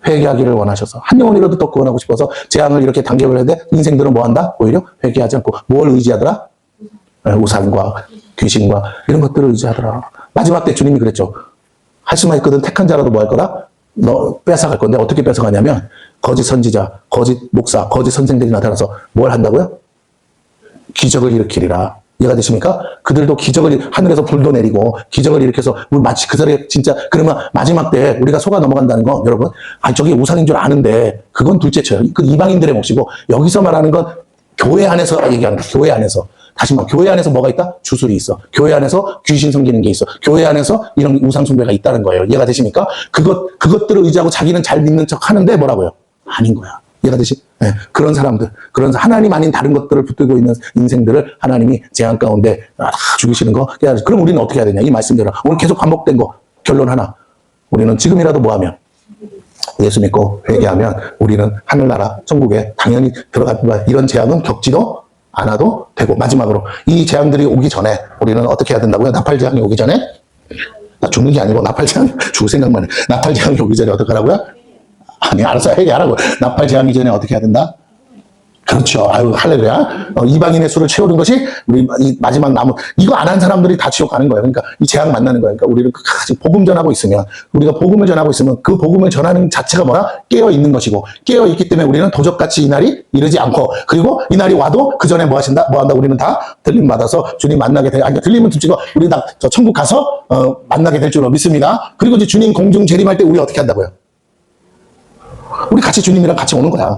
회개하기를 원하셔서 한 영혼이라도 더 구원하고 싶어서 재앙을 이렇게 단계별로 했는데 인생들은 뭐 한다? 오히려 회개하지 않고 뭘 의지하더라? 우상과 귀신과 이런 것들을 의지하더라. 마지막 때 주님이 그랬죠. 할 수만 있거든 택한 자라도 뭐 할 거다? 너 뺏어갈 건데 어떻게 뺏어가냐면 거짓 선지자, 거짓 목사, 거짓 선생들이 나타나서 뭘 한다고요? 기적을 일으키리라. 이해가 되십니까? 그들도 기적을, 하늘에서 불도 내리고 기적을 일으켜서 우리 마치 그 자리에 진짜, 그러면 마지막 때 우리가 속아 넘어간다는 건 여러분, 저게 우상인 줄 아는데 그건 둘째쳐요. 그 이방인들의 몫이고, 여기서 말하는 건 교회 안에서 얘기하는 거예요. 교회 안에서. 다시 말해, 교회 안에서 뭐가 있다? 주술이 있어. 교회 안에서 귀신 섬기는 게 있어. 교회 안에서 이런 우상 숭배가 있다는 거예요. 이해가 되십니까? 그것들을 의지하고 자기는 잘 믿는 척 하는데 뭐라고요? 아닌 거야. 이해가 되시? 네, 그런 사람들, 그런 하나님 아닌 다른 것들을 붙들고 있는 인생들을 하나님이 재앙 가운데 죽이시는 거. 그럼 우리는 어떻게 해야 되냐? 이 말씀대로 오늘 계속 반복된 거. 결론 하나. 우리는 지금이라도 뭐 하면? 예수 믿고 회개하면 우리는 하늘나라 천국에 당연히 들어갈 거야. 이런 재앙은 겪지도 않아도 되고, 마지막으로 이 재앙들이 오기 전에 우리는 어떻게 해야 된다고요? 나팔 재앙이 오기 전에, 나 죽는 게 아니고 나팔 재앙 죽을 생각만 해. 나팔 재앙이 오기 전에 어떻게 하라고요? 아니, 알았어, 회개하라고. 나팔 재앙이 전에 어떻게 해야 된다? 그렇죠. 아유, 할렐루야. 이방인의 수를 채우는 것이 우리 이 마지막 남은, 이거 안 한 사람들이 다 지옥 가는 거예요. 그러니까 이 재앙 만나는 거예요. 그러니까 우리를 끝까지 복음 전하고 있으면, 우리가 복음을 전하고 있으면 그 복음을 전하는 자체가 뭐라? 깨어 있는 것이고, 깨어 있기 때문에 우리는 도적같이 이 날이 이르지 않고, 그리고 이 날이 와도 그 전에 뭐 한다? 우리는 다 들림 받아서 주님 만나게 돼. 아니, 들림은 듣지고 우리 다 저 천국 가서 만나게 될 줄로 믿습니다. 그리고 이제 주님 공중 재림할 때 우리 어떻게 한다고요? 우리 같이 주님이랑 같이 오는 거야.